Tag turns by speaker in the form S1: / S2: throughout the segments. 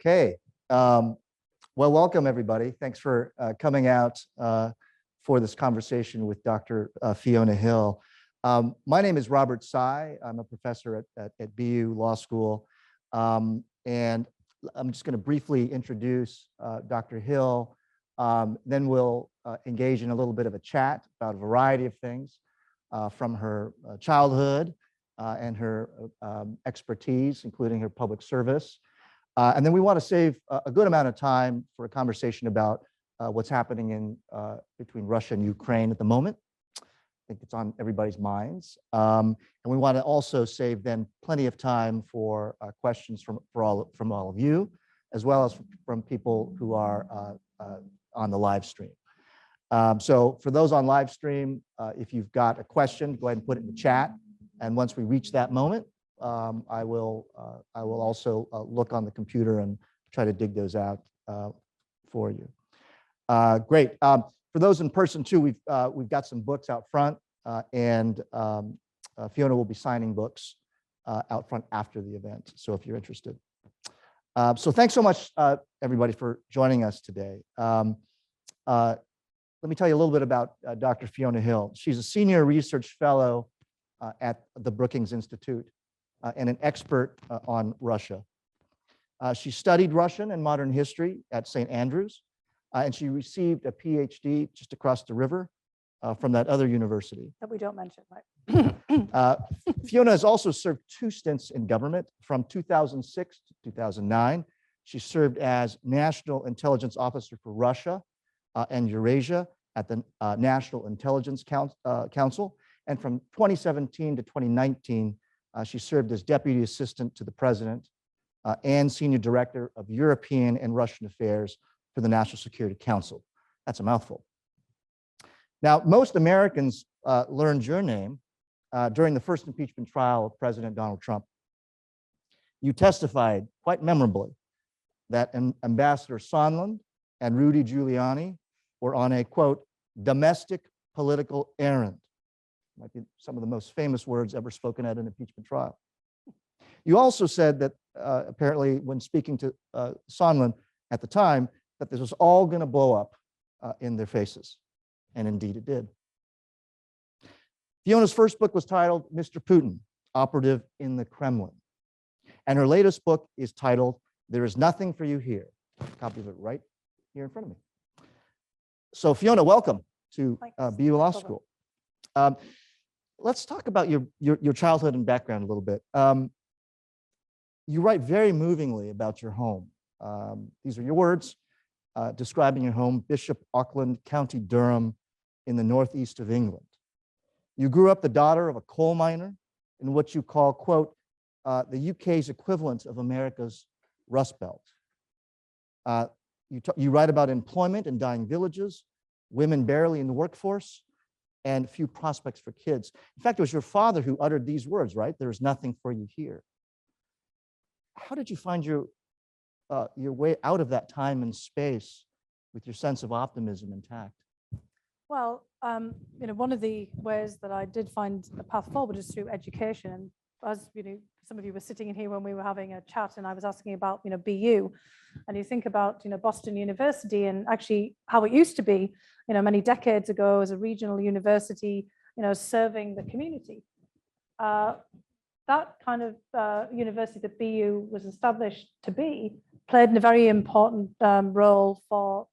S1: Okay. Well, welcome everybody. Thanks for coming out for this conversation with Dr. Fiona Hill. My name is Robert Tsai. I'm a professor at BU Law School. And I'm just going to briefly introduce Dr. Hill. Then we'll engage in a little bit of a chat about a variety of things from her childhood and her expertise, including her public service. And then we want to save a good amount of time for a conversation about what's happening in between Russia and Ukraine at the moment. I think it's on everybody's minds. And we want to also save then plenty of time for questions from all of you, as well as from people who are on the live stream. So for those on live stream, if you've got a question, go ahead and put it in the chat. And once we reach that moment, I will also look on the computer and try to dig those out for you. Great. For those in person too, we've got some books out front, and Fiona will be signing books out front after the event. So if you're interested. So thanks so much, everybody, for joining us today. Let me tell you a little bit about Dr. Fiona Hill. She's a senior research fellow at the Brookings Institute and an expert on Russia. She studied Russian and modern history at St. Andrews, and she received a PhD just across the river from that other university.
S2: That we don't mention, right?
S1: Fiona has also served 2 stints in government from 2006 to 2009. She served as National Intelligence Officer for Russia and Eurasia at the National Intelligence Council. And from 2017 to 2019, she served as Deputy Assistant to the President and Senior Director of European and Russian Affairs for the National Security Council. That's a mouthful. Now, most Americans learned your name during the first impeachment trial of President Donald Trump. You testified quite memorably that Ambassador Sondland and Rudy Giuliani were on a, quote, domestic political errand. Might be some of the most famous words ever spoken at an impeachment trial. You also said that apparently when speaking to Sondland at the time, that this was all going to blow up in their faces. And indeed it did. Fiona's first book was titled Mr. Putin, Operative in the Kremlin. And her latest book is titled There Is Nothing for You Here. A copy of it right here in front of me. So Fiona, welcome to BU Law School. Let's talk about your childhood and background a little bit. You write very movingly about your home. These are your words describing your home, Bishop Auckland, County Durham, in the northeast of England. You grew up the daughter of a coal miner in what you call, quote, the UK's equivalent of America's Rust Belt. You write about employment in dying villages, women barely in the workforce, and few prospects for kids. In fact, it was your father who uttered these words, right? There is nothing for you here. How did you find your way out of that time and space with your sense of optimism intact?
S2: Well, one of the ways that I did find a path forward is through education. And as some of you were sitting in here when we were having a chat, and I was asking about BU, and you think about Boston University and actually how it used to be many decades ago as a regional university serving the community. That kind of university that BU was established to be played a very important role for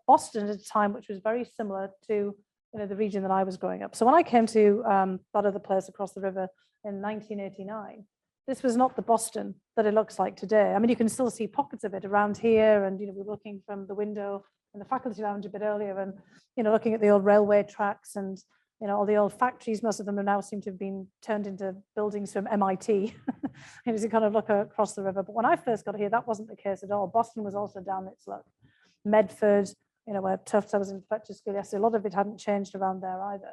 S2: Boston at a time which was very similar to the region that I was growing up. So when I came to that other place across the river in 1989, this was not the Boston that it looks like today. I mean, you can still see pockets of it around here, and we're looking from the window in the faculty lounge a bit earlier, and looking at the old railway tracks and all the old factories. Most of them now seem to have been turned into buildings from MIT as you kind of look across the river. But when I first got here, that wasn't the case at all. Boston was also down its luck. Medford, where Tufts, I was in Fletcher School yesterday, a lot of it hadn't changed around there either.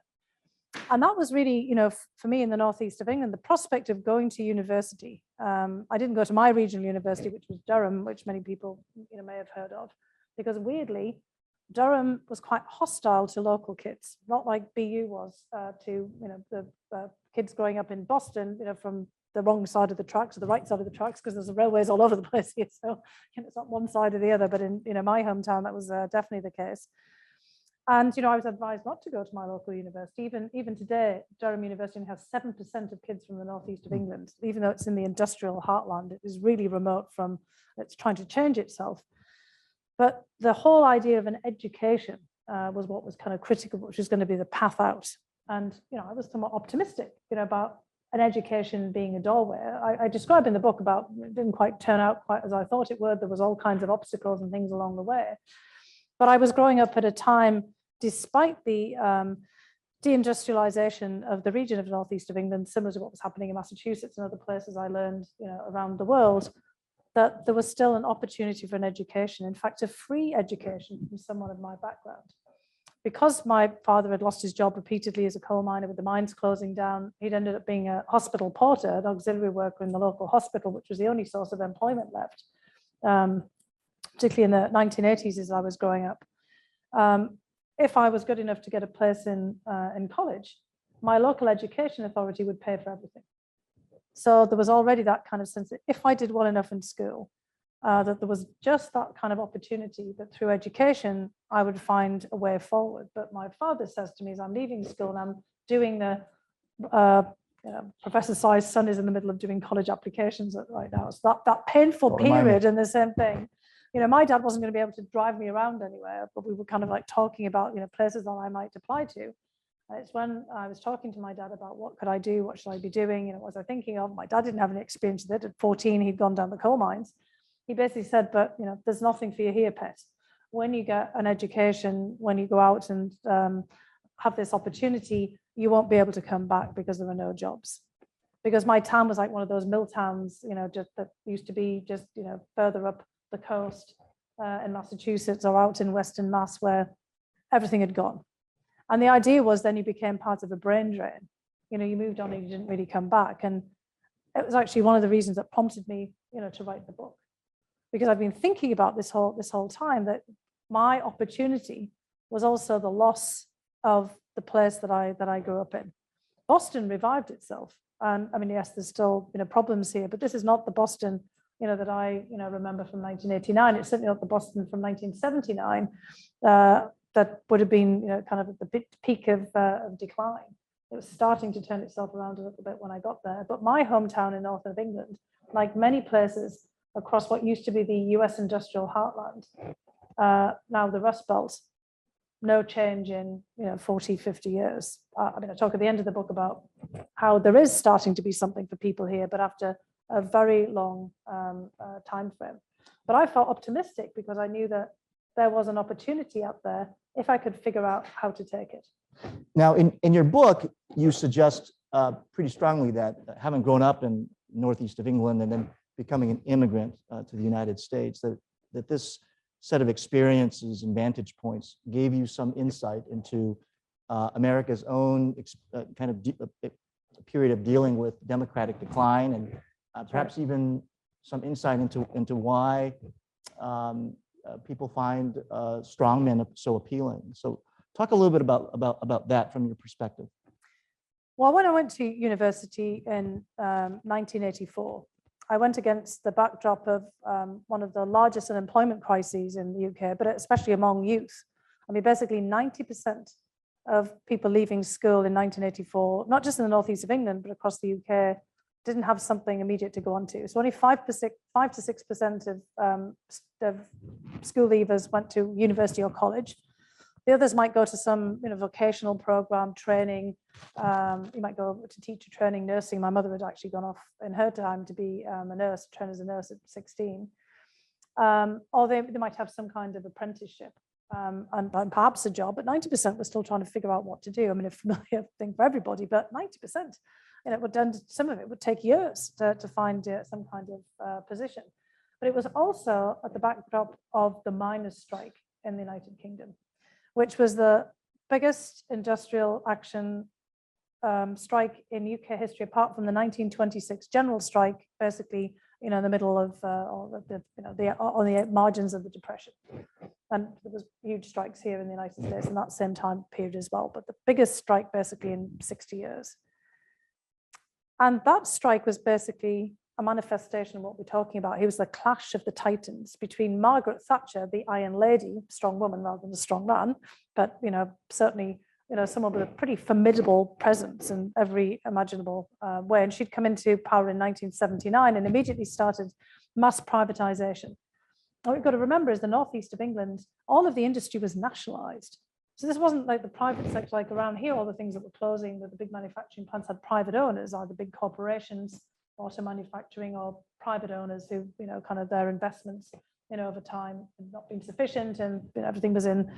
S2: And that was really, for me in the northeast of England, the prospect of going to university. I didn't go to my regional university, which was Durham, which many people may have heard of, because weirdly, Durham was quite hostile to local kids, not like BU was to the kids growing up in Boston, from the wrong side of the tracks or the right side of the tracks, because there's railways all over the place here. So it's not one side or the other, but in my hometown, that was definitely the case. And I was advised not to go to my local university. Even today, Durham University has 7% of kids from the northeast of England, even though it's in the industrial heartland. It is really remote from, it's trying to change itself. But the whole idea of an education was what was kind of critical, which was going to be the path out. And I was somewhat optimistic, about an education being a doorway. I describe in the book about it didn't quite turn out quite as I thought it would. There was all kinds of obstacles and things along the way. But I was growing up at a time, despite the deindustrialization of the region of the northeast of England, similar to what was happening in Massachusetts and other places I learned, around the world, that there was still an opportunity for an education, in fact, a free education from someone of my background. Because my father had lost his job repeatedly as a coal miner with the mines closing down, he'd ended up being a hospital porter, an auxiliary worker in the local hospital, which was the only source of employment left, particularly in the 1980s as I was growing up. If I was good enough to get a place in college, my local education authority would pay for everything. So there was already that kind of sense that if I did well enough in school, that there was just that kind of opportunity that through education, I would find a way forward. But my father says to me, as I'm leaving school and I'm doing the, Professor Tsai's son is in the middle of doing college applications right now. So that painful period and the same thing. My dad wasn't going to be able to drive me around anywhere, but we were kind of like talking about, places that I might apply to. It's when I was talking to my dad about what could I do, what should I be doing, what was I thinking of. My dad didn't have any experience with it. At 14, he'd gone down the coal mines. He basically said, but there's nothing for you here, pet. When you get an education, when you go out and have this opportunity, you won't be able to come back because there are no jobs. Because my town was like one of those mill towns, just that used to be just, further up the coast in Massachusetts or out in Western Mass, where everything had gone. And the idea was then you became part of a brain drain. You moved on and you didn't really come back. And it was actually one of the reasons that prompted me, to write the book. Because I've been thinking about this whole time that my opportunity was also the loss of the place that I grew up in. Boston revived itself. And I mean, yes, there's still problems here, but this is not the Boston that I remember from 1989. It's certainly not the Boston from 1979 that would have been kind of at the peak of decline. It was starting to turn itself around a little bit when I got there. But my hometown in north of England, like many places across what used to be the US industrial heartland, now the Rust Belt, no change in 40, 50 years. I talk at the end of the book about how there is starting to be something for people here, but after a very long time frame. But I felt optimistic because I knew that there was an opportunity out there if I could figure out how to take it.
S1: Now, in your book, you suggest pretty strongly that having grown up in northeast of England and then becoming an immigrant to the United States, that this set of experiences and vantage points gave you some insight into America's own kind of period of dealing with democratic decline, and perhaps even some insight into why people find strongmen so appealing. So talk a little bit about that from your perspective.
S2: Well, when I went to university in 1984, I went against the backdrop of one of the largest unemployment crises in the UK, but especially among youth. I mean, basically 90% of people leaving school in 1984, not just in the northeast of England, but across the UK, didn't have something immediate to go on to. So only 5 to 6% of school leavers went to university or college. The others might go to some vocational program, training. You might go to teacher training, nursing. My mother had actually gone off in her time to be a nurse, trained as a nurse at 16. Or they might have some kind of apprenticeship and perhaps a job, but 90% were still trying to figure out what to do. I mean, a familiar thing for everybody, but 90%. Some of it would take years to find some kind of position. But it was also at the backdrop of the miners' strike in the United Kingdom, which was the biggest industrial action strike in UK history, apart from the 1926 general strike, basically, in the middle of on the margins of the Depression. And there was huge strikes here in the United States in that same time period as well, but the biggest strike basically in 60 years. And that strike was basically a manifestation of what we're talking about. It was the clash of the titans between Margaret Thatcher, the Iron Lady, strong woman rather than a strong man, but certainly someone with a pretty formidable presence in every imaginable way. And she'd come into power in 1979 and immediately started mass privatization. What we've got to remember is the northeast of England, all of the industry was nationalized. So this wasn't like the private sector, like around here, all the things that were closing, that the big manufacturing plants had private owners, either big corporations, auto manufacturing, or private owners who, kind of their investments, over time had not been sufficient, and everything was in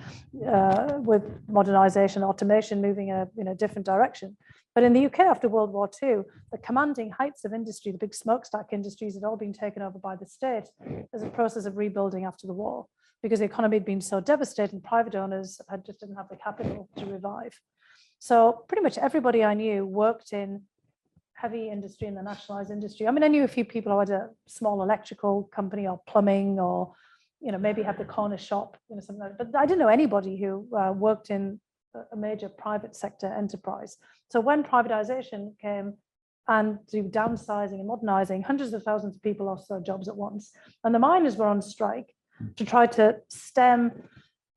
S2: with modernization, automation, moving in a different direction. But in the UK after World War II, the commanding heights of industry, the big smokestack industries, had all been taken over by the state as a process of rebuilding after the war, because the economy had been so devastated, private owners just didn't have the capital to revive. So pretty much everybody I knew worked in heavy industry and the nationalized industry. I mean, I knew a few people who had a small electrical company or plumbing, or maybe had the corner shop, something like that. But I didn't know anybody who worked in a major private sector enterprise. So when privatization came and through downsizing and modernizing, hundreds of thousands of people lost their jobs at once. And the miners were on strike to try to stem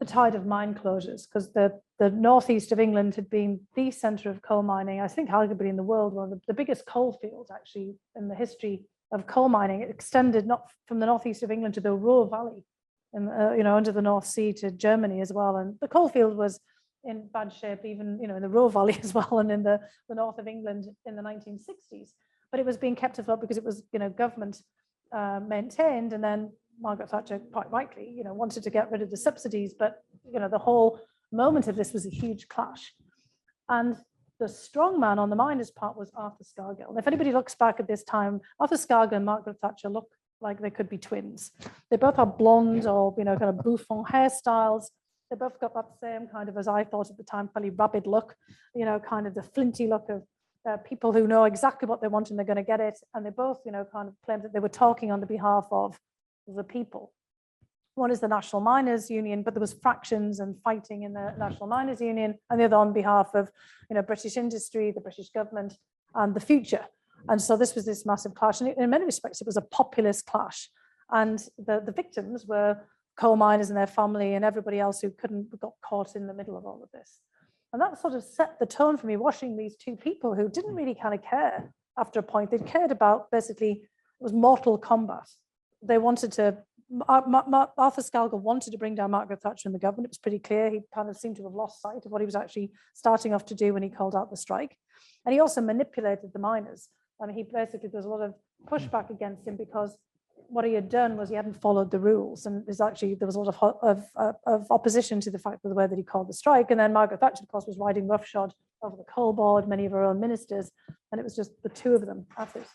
S2: the tide of mine closures, because the northeast of England had been the center of coal mining, I think arguably in the world, one of the biggest coal fields actually in the history of coal mining. It extended not from the northeast of England to the Ruhr Valley, and under the North Sea to Germany as well. And the coal field was in bad shape, even in the Ruhr Valley as well, and in the north of England in the 1960s. But it was being kept afloat because it was government maintained, and then Margaret Thatcher, quite rightly, wanted to get rid of the subsidies, but the whole moment of this was a huge clash. And the strong man on the miners' part was Arthur Scargill. And if anybody looks back at this time, Arthur Scargill and Margaret Thatcher look like they could be twins. They both have blonde or kind of bouffant hairstyles. They both got that same kind of, as I thought at the time, fairly rabid look, kind of the flinty look of people who know exactly what they want and they're going to get it. And they both, kind of claimed that they were talking on the behalf of the people. One is the National Miners Union, but there was fractions and fighting in the National Miners Union, and the other on behalf of British industry, the British government, and the future. And so this was this massive clash, and in many respects it was a populist clash. And the victims were coal miners and their family and everybody else who got caught in the middle of all of this. And that sort of set the tone for me, watching these two people who didn't really kind of care after a point. They'd cared about, basically, it was mortal combat. They wanted to, Arthur Scargill wanted to bring down Margaret Thatcher and the government. It was pretty clear. He kind of seemed to have lost sight of what he was actually starting off to do when he called out the strike. And he also manipulated the miners. I mean, there was a lot of pushback against him because what he had done was he hadn't followed the rules. And there was a lot of opposition to the fact of the way that he called the strike. And then Margaret Thatcher, of course, was riding roughshod over the coal board, many of her own ministers. And it was just the two of them at it.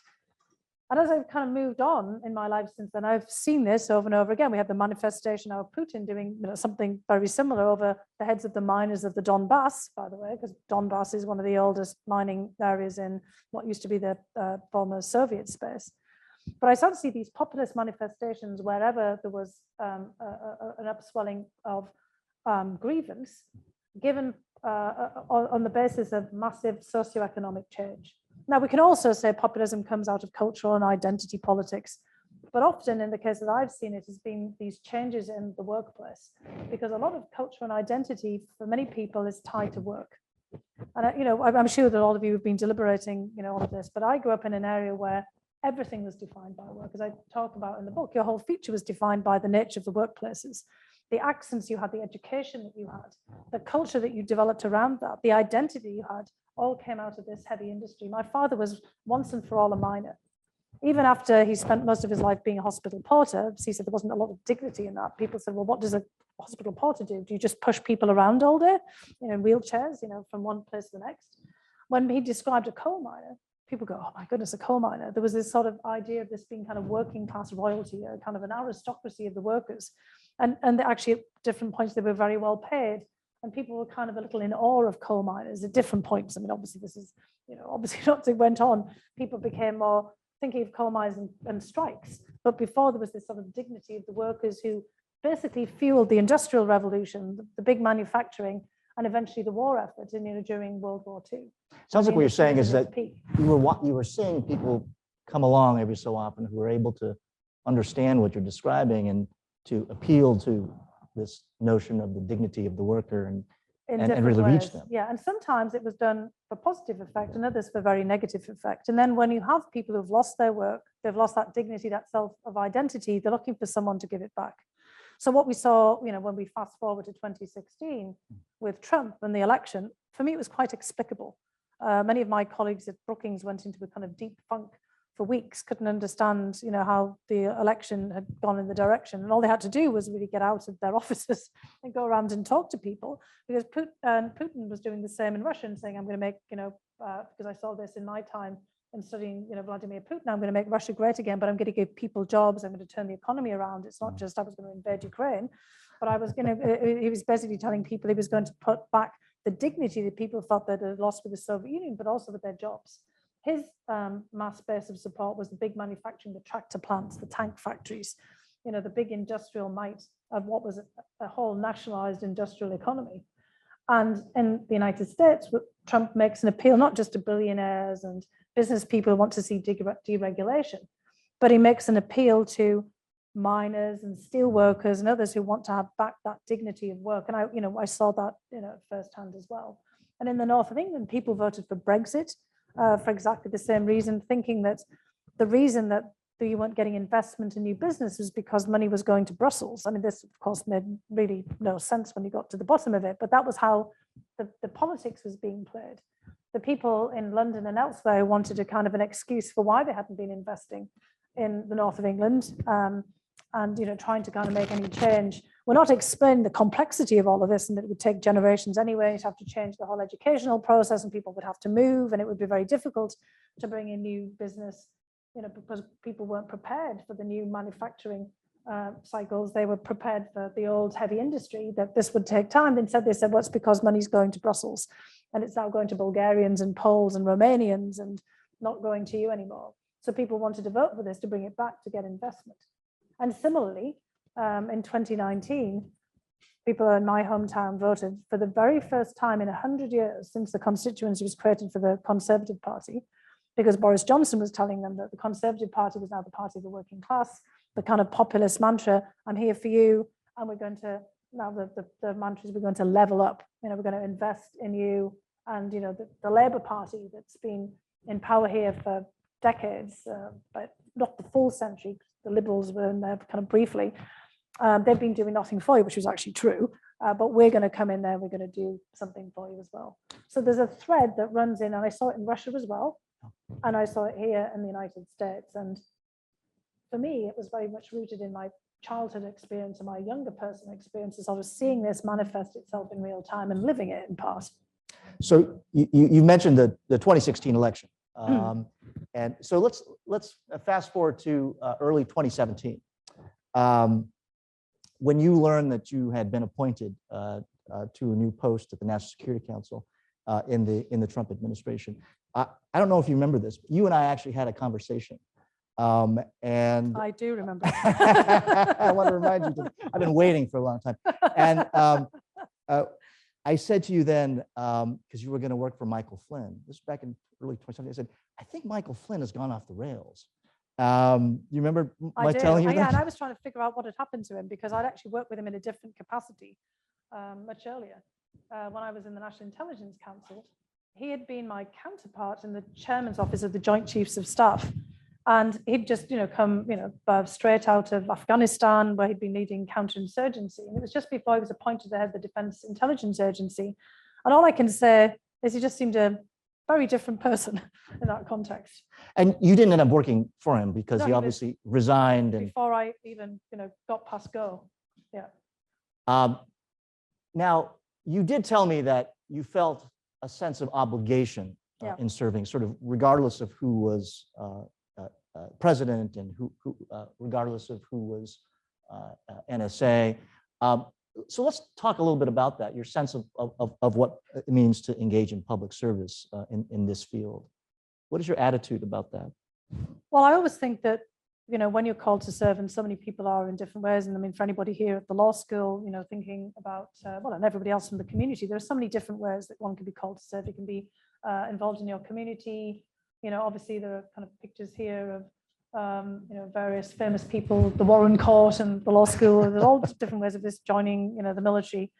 S2: And as I've kind of moved on in my life since then, I've seen this over and over again. We had the manifestation of Putin doing something very similar over the heads of the miners of the Donbass, by the way, because Donbass is one of the oldest mining areas in what used to be the former Soviet space. But I start to see these populist manifestations wherever there was an upswelling of grievance, given on the basis of massive socioeconomic change. Now, we can also say populism comes out of cultural and identity politics, but often in the case that I've seen, it has been these changes in the workplace, because a lot of culture and identity for many people is tied to work. And I'm sure that all of you have been deliberating, all of this, but I grew up in an area where everything was defined by work. As I talk about in the book, your whole future was defined by the nature of the workplaces, the accents you had, the education that you had, the culture that you developed around that, the identity you had, all came out of this heavy industry. My father was once and for all a miner. Even after he spent most of his life being a hospital porter, he said there wasn't a lot of dignity in that. People said, well, what does a hospital porter do? Do you just push people around all day, in wheelchairs, from one place to the next? When he described a coal miner, people go, oh my goodness, a coal miner. There was this sort of idea of this being kind of working class royalty, a kind of an aristocracy of the workers. And actually at different points, they were very well paid. And people were kind of a little in awe of coal miners at different points. I mean, obviously this is, obviously not it went on. People became more thinking of coal mines and strikes. But before, there was this sort of dignity of the workers who basically fueled the Industrial Revolution, the big manufacturing, and eventually the war effort during World War II.
S1: Sounds like what you're saying is that
S2: peak.
S1: you were seeing people come along every so often who were able to understand what you're describing and to appeal to this notion of the dignity of the worker and really reach them.
S2: Yeah, and sometimes it was done for positive effect and others for very negative effect. And then when you have people who've lost their work, they've lost that dignity, that self of identity, they're looking for someone to give it back. So what we saw, when we fast forward to 2016 with Trump and the election, for me, it was quite explicable. Many of my colleagues at Brookings went into a kind of deep funk for weeks, couldn't understand, how the election had gone in the direction. And all they had to do was really get out of their offices and go around and talk to people, because Putin was doing the same in Russia and saying, I'm going to make, because I saw this in my time and studying, Vladimir Putin, I'm going to make Russia great again, but I'm going to give people jobs. I'm going to turn the economy around. It's not just I was going to invade Ukraine, but I was going to, he was basically telling people he was going to put back the dignity that people thought that had lost with the Soviet Union, but also with their jobs. His mass base of support was the big manufacturing, the tractor plants, the tank factories, the big industrial might of what was a whole nationalized industrial economy. And in the United States, Trump makes an appeal not just to billionaires and business people who want to see deregulation, but he makes an appeal to miners and steel workers and others who want to have back that dignity of work. And I saw that firsthand as well. And in the north of England, people voted for Brexit for exactly the same reason, thinking that the reason that you weren't getting investment in new business was because money was going to Brussels. I mean, this of course made really no sense when you got to the bottom of it, but that was how the politics was being played. The people in London and elsewhere wanted a kind of an excuse for why they hadn't been investing in the north of England, and trying to kind of make any change. We're not explaining the complexity of all of this, and that it would take generations anyway. You'd have to change the whole educational process, and people would have to move, and it would be very difficult to bring in new business, because people weren't prepared for the new manufacturing cycles. They were prepared for the old heavy industry, that this would take time. Instead, they said, well, it's because money's going to Brussels, and it's now going to Bulgarians and Poles and Romanians and not going to you anymore. So people wanted to vote for this to bring it back, to get investment. And similarly, in 2019, people in my hometown voted for the very first time in 100 years since the constituency was created for the Conservative Party, because Boris Johnson was telling them that the Conservative Party was now the party of the working class, the kind of populist mantra, I'm here for you, and we're going to, now the mantra is we're going to level up, we're going to invest in you. And, the Labour Party that's been in power here for decades, but not the full century, the Liberals were in there kind of briefly, they've been doing nothing for you, which was actually true, but we're going to come in there, we're going to do something for you as well. So there's a thread that runs in, and I saw it in Russia as well, and I saw it here in the United States. And for me, it was very much rooted in my childhood experience and my younger personal experiences. I was seeing this manifest itself in real time and living it in part.
S1: So you mentioned the 2016 election. And so let's fast forward to early 2017. When you learned that you had been appointed to a new post at the National Security Council in the Trump administration, I don't know if you remember this, but you and I actually had a conversation. And
S2: I do remember.
S1: I want to remind you that I've been waiting for a long time. And I said to you then, because you were going to work for Michael Flynn, this was back in early 2017, I said, I think Michael Flynn has gone off the rails. You remember my telling you that?
S2: Yeah, and I was trying to figure out what had happened to him, because I'd actually worked with him in a different capacity much earlier. When I was in the National Intelligence Council, he had been my counterpart in the chairman's office of the Joint Chiefs of Staff. And he'd just, come, straight out of Afghanistan, where he'd been leading counterinsurgency. And it was just before he was appointed to head the Defense Intelligence Agency. And all I can say is he just seemed a very different person in that context.
S1: And you didn't end up working for him because
S2: No,
S1: he obviously resigned. And
S2: before I even, got past go. Yeah.
S1: Now, you did tell me that you felt a sense of obligation in serving, sort of regardless of who was president and who regardless of who was NSA. So let's talk a little bit about that, your sense of what it means to engage in public service in this field. What is your attitude about that?
S2: Well, I always think that, when you're called to serve, and so many people are in different ways, and I mean, for anybody here at the law school, thinking about, and everybody else in the community, there are so many different ways that one can be called to serve. You can be involved in your community. Obviously there are kind of pictures here of various famous people, the Warren Court and the law school. There's all different ways of this joining, the military.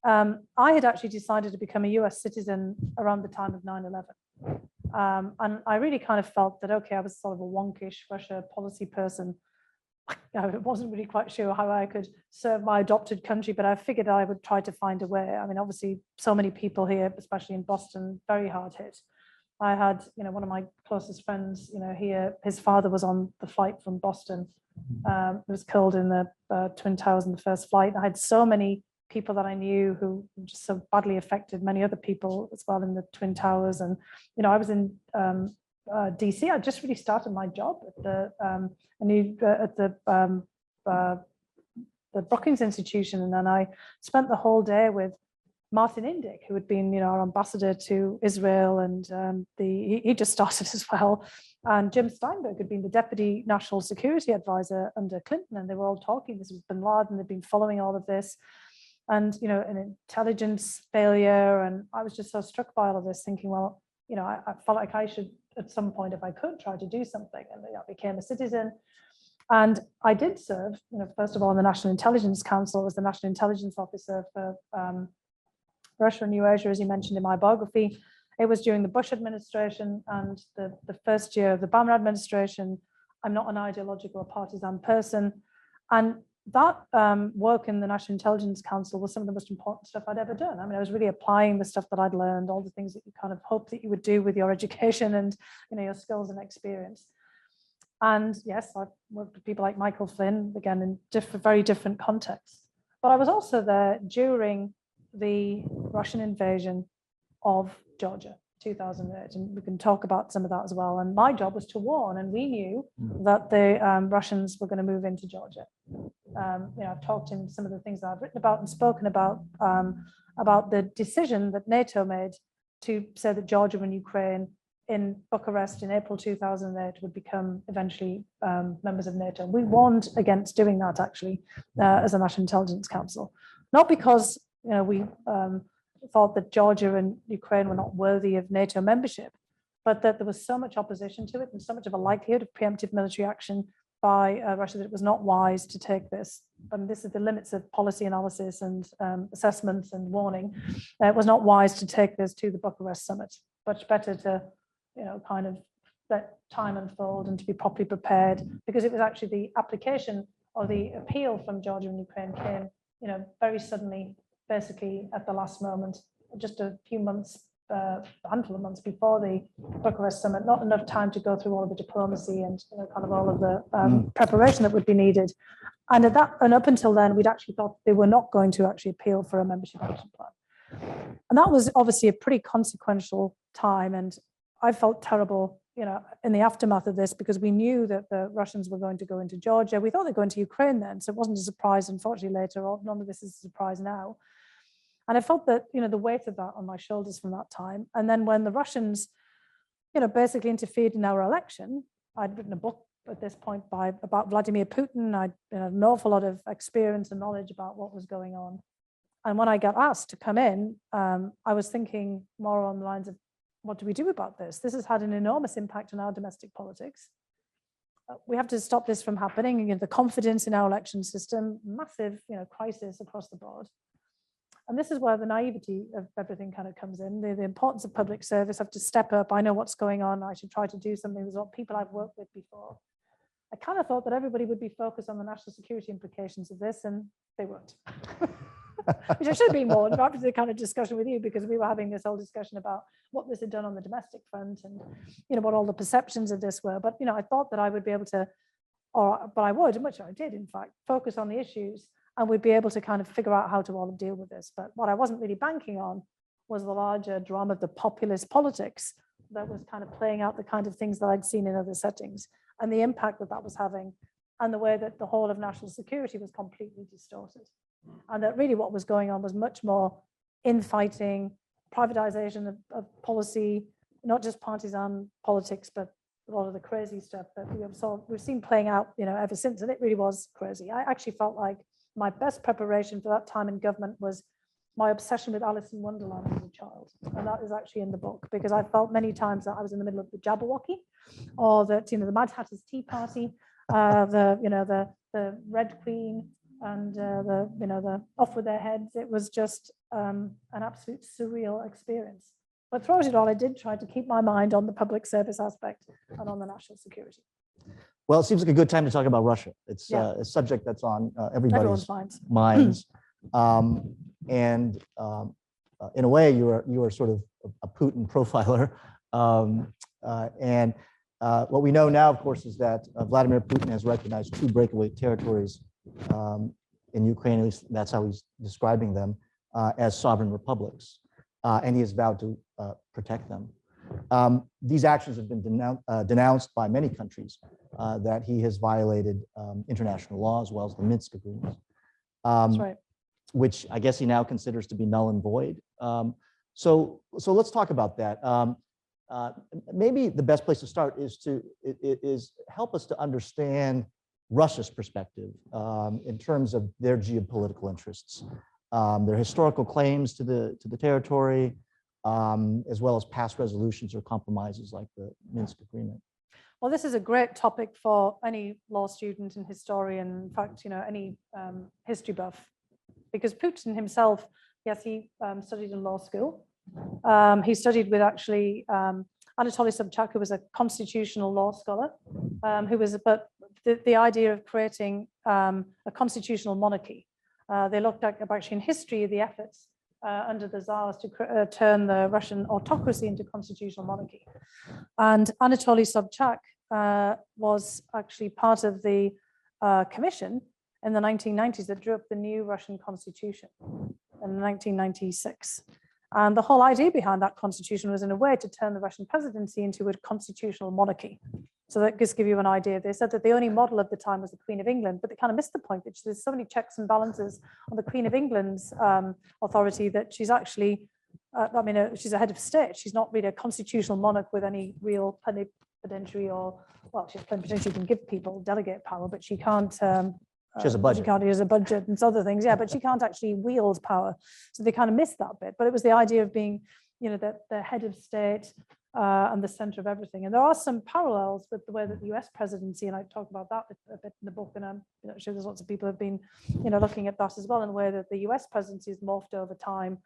S2: I had actually decided to become a US citizen around the time of 9/11. And I really kind of felt that, okay, I was sort of a wonkish Russia policy person. I wasn't really quite sure how I could serve my adopted country, but I figured I would try to find a way. I mean, obviously, so many people here, especially in Boston, very hard hit. I had, one of my closest friends, here, his father was on the flight from Boston. Was killed in the Twin Towers in the first flight. I had so many people that I knew who were just so badly affected, many other people as well in the Twin Towers. And, I was in DC. I just really started my job at the Brookings Institution. And then I spent the whole day with Martin Indyk, who had been, our ambassador to Israel, and he just started as well. And Jim Steinberg had been the deputy national security advisor under Clinton, and they were all talking. This was bin Laden. They'd been following all of this, and an intelligence failure. And I was just so struck by all of this, thinking, well, I felt like I should, at some point, if I could, try to do something. And I became a citizen. And I did serve, first of all, in the National Intelligence Council as the National Intelligence Officer for Russia and Eurasia, as you mentioned in my biography. It was during the Bush administration and the first year of the Obama administration. I'm not an ideological or partisan person. And that work in the National Intelligence Council was some of the most important stuff I'd ever done. I mean, I was really applying the stuff that I'd learned, all the things that you kind of hope that you would do with your education and your skills and experience. And yes, I've worked with people like Michael Flynn, again, in very different contexts. But I was also there during the Russian invasion of Georgia, 2008, and we can talk about some of that as well. And my job was to warn, and we knew that the Russians were going to move into Georgia. I've talked in some of the things that I've written about and spoken about the decision that NATO made to say that Georgia and Ukraine in Bucharest in April 2008 would become eventually members of NATO. We warned against doing that, actually, as a National Intelligence Council, not because we thought that Georgia and Ukraine were not worthy of NATO membership, but that there was so much opposition to it and so much of a likelihood of preemptive military action by Russia that it was not wise to take this. And this is the limits of policy analysis and assessments and warning. It was not wise to take this to the Bucharest summit. Much better to, kind of let time unfold and to be properly prepared, because it was actually the application or the appeal from Georgia and Ukraine came, very suddenly, basically at the last moment, just a few months, a handful of months before the Bucharest summit, not enough time to go through all of the diplomacy and kind of all of the preparation that would be needed. And up until then, we'd actually thought they were not going to actually appeal for a membership action plan. And that was obviously a pretty consequential time. And I felt terrible, in the aftermath of this, because we knew that the Russians were going to go into Georgia. We thought they'd go into Ukraine then, so it wasn't a surprise, unfortunately, later on. None of this is a surprise now. And I felt that, the weight of that on my shoulders from that time. And then when the Russians, basically interfered in our election, I'd written a book at this point about Vladimir Putin. I'd had an awful lot of experience and knowledge about what was going on. And when I got asked to come in, I was thinking more on the lines of, what do we do about this? This has had an enormous impact on our domestic politics. We have to stop this from happening. The confidence in our election system, massive, crisis across the board. And this is where the naivety of everything kind of comes in. The importance of public service. I have to step up. I know what's going on. I should try to do something with what people I've worked with before. I kind of thought that everybody would be focused on the national security implications of this, and they weren't. Which I should have been more after the kind of discussion with you, because we were having this whole discussion about what this had done on the domestic front and, what all the perceptions of this were. But, I thought that I would be able to, but I would, and which I did, in fact, focus on the issues, and we'd be able to kind of figure out how to all deal with this. But what I wasn't really banking on was the larger drama of the populist politics that was kind of playing out the kind of things that I'd seen in other settings, and the impact that was having, and the way that the whole of national security was completely distorted. And that really what was going on was much more infighting, privatization of policy, not just partisan politics, but a lot of the crazy stuff that we've seen playing out, ever since. And it really was crazy. I actually felt like my best preparation for that time in government was my obsession with Alice in Wonderland as a child. And that is actually in the book, because I felt many times that I was in the middle of the Jabberwocky, or that, the Mad Hatter's Tea Party, the Red Queen, and the Off With Their Heads. It was just an absolute surreal experience. But throughout it all, I did try to keep my mind on the public service aspect and on the national security.
S1: Well, it seems like a good time to talk about Russia. It's a subject that's on everybody's minds. In a way, you are sort of a Putin profiler. What we know now, of course, is that Vladimir Putin has recognized 2 breakaway territories in Ukraine. At least that's how he's describing them, as sovereign republics, and he has vowed to protect them. These actions have been denounced by many countries, that he has violated international law as well as the Minsk agreements.
S2: That's right.
S1: Which I guess he now considers to be null and void. So let's talk about that. Maybe the best place to start is to help us to understand Russia's perspective in terms of their geopolitical interests, their historical claims to the territory, as well as past resolutions or compromises like the Minsk agreement.
S2: Well, this is a great topic for any law student and historian, in fact, any history buff, because Putin himself, yes, he studied in law school. He studied with actually Anatoly Sobchak, who was a constitutional law scholar, but the idea of creating a constitutional monarchy. They looked at actually in history the efforts under the Tsars to turn the Russian autocracy into constitutional monarchy. And Anatoly Sobchak was actually part of the commission in the 1990s that drew up the new Russian constitution in 1996. And the whole idea behind that constitution was in a way to turn the Russian presidency into a constitutional monarchy. So that just give you an idea. They said that the only model of the time was the Queen of England, but they kind of missed the point that there's so many checks and balances on the Queen of England's authority that she's actually, she's a head of state. She's not really a constitutional monarch with any real plenipotentiary she has plenipotentiary, can give people delegate power, but she can't.
S1: She has a budget.
S2: She can't use a budget and other things, but she can't actually wield power. So they kind of missed that bit. But it was the idea of being, the head of state and the center of everything. And there are some parallels with the way that the US presidency, and I talk about that a bit in the book, and I'm sure there's lots of people who have been, looking at that as well, in the way that the US presidency has morphed over time,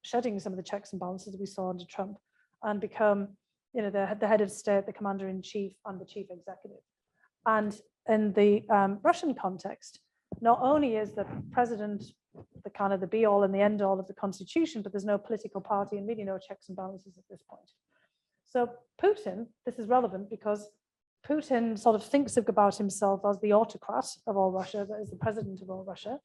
S2: shedding some of the checks and balances we saw under Trump, and become, the head of state, the commander in chief, and the chief executive. And in the Russian context, not only is the president the be all and the end all of the constitution, but there's no political party and really no checks and balances at this point. So Putin, this is relevant because Putin sort of thinks about himself as the autocrat of all Russia, that is the president of all Russia.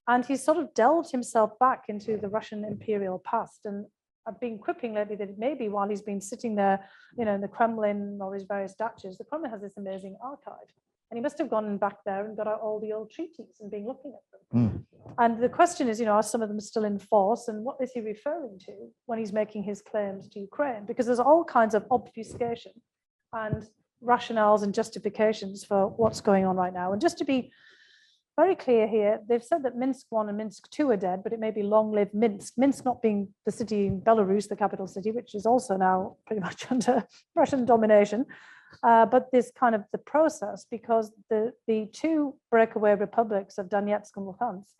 S2: And he's sort of delved himself back into the Russian imperial past. And I've been quipping lately that maybe while he's been sitting there, in the Kremlin or his various daches, the Kremlin has this amazing archive. And he must have gone back there and got out all the old treaties and been looking at them. And the question is, are some of them still in force? And what is he referring to when he's making his claims to Ukraine? Because there's all kinds of obfuscation and rationales and justifications for what's going on right now. And just to be very clear here, they've said that Minsk 1 and Minsk 2 are dead, but it may be long live Minsk. Minsk not being the city in Belarus, the capital city, which is also now pretty much under Russian domination. But this kind of the process, because the 2 breakaway republics of Donetsk and Luhansk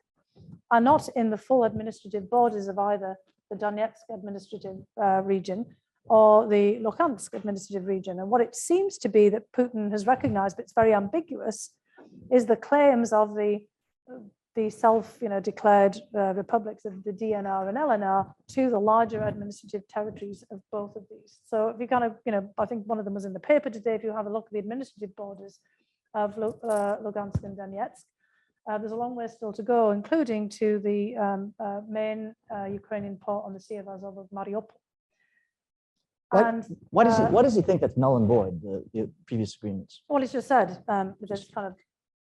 S2: are not in the full administrative borders of either the Donetsk administrative region or the Luhansk administrative region. And what it seems to be that Putin has recognized, but it's very ambiguous, is the claims of the self-declared republics of the DNR and LNR to the larger administrative territories of both of these. So if you I think one of them was in the paper today, if you have a look at the administrative borders of Lugansk and Donetsk, there's a long way still to go, including to the main Ukrainian port on the Sea of Azov of Mariupol.
S1: What does he think that's null and void, the previous agreements?
S2: Well, he's just said,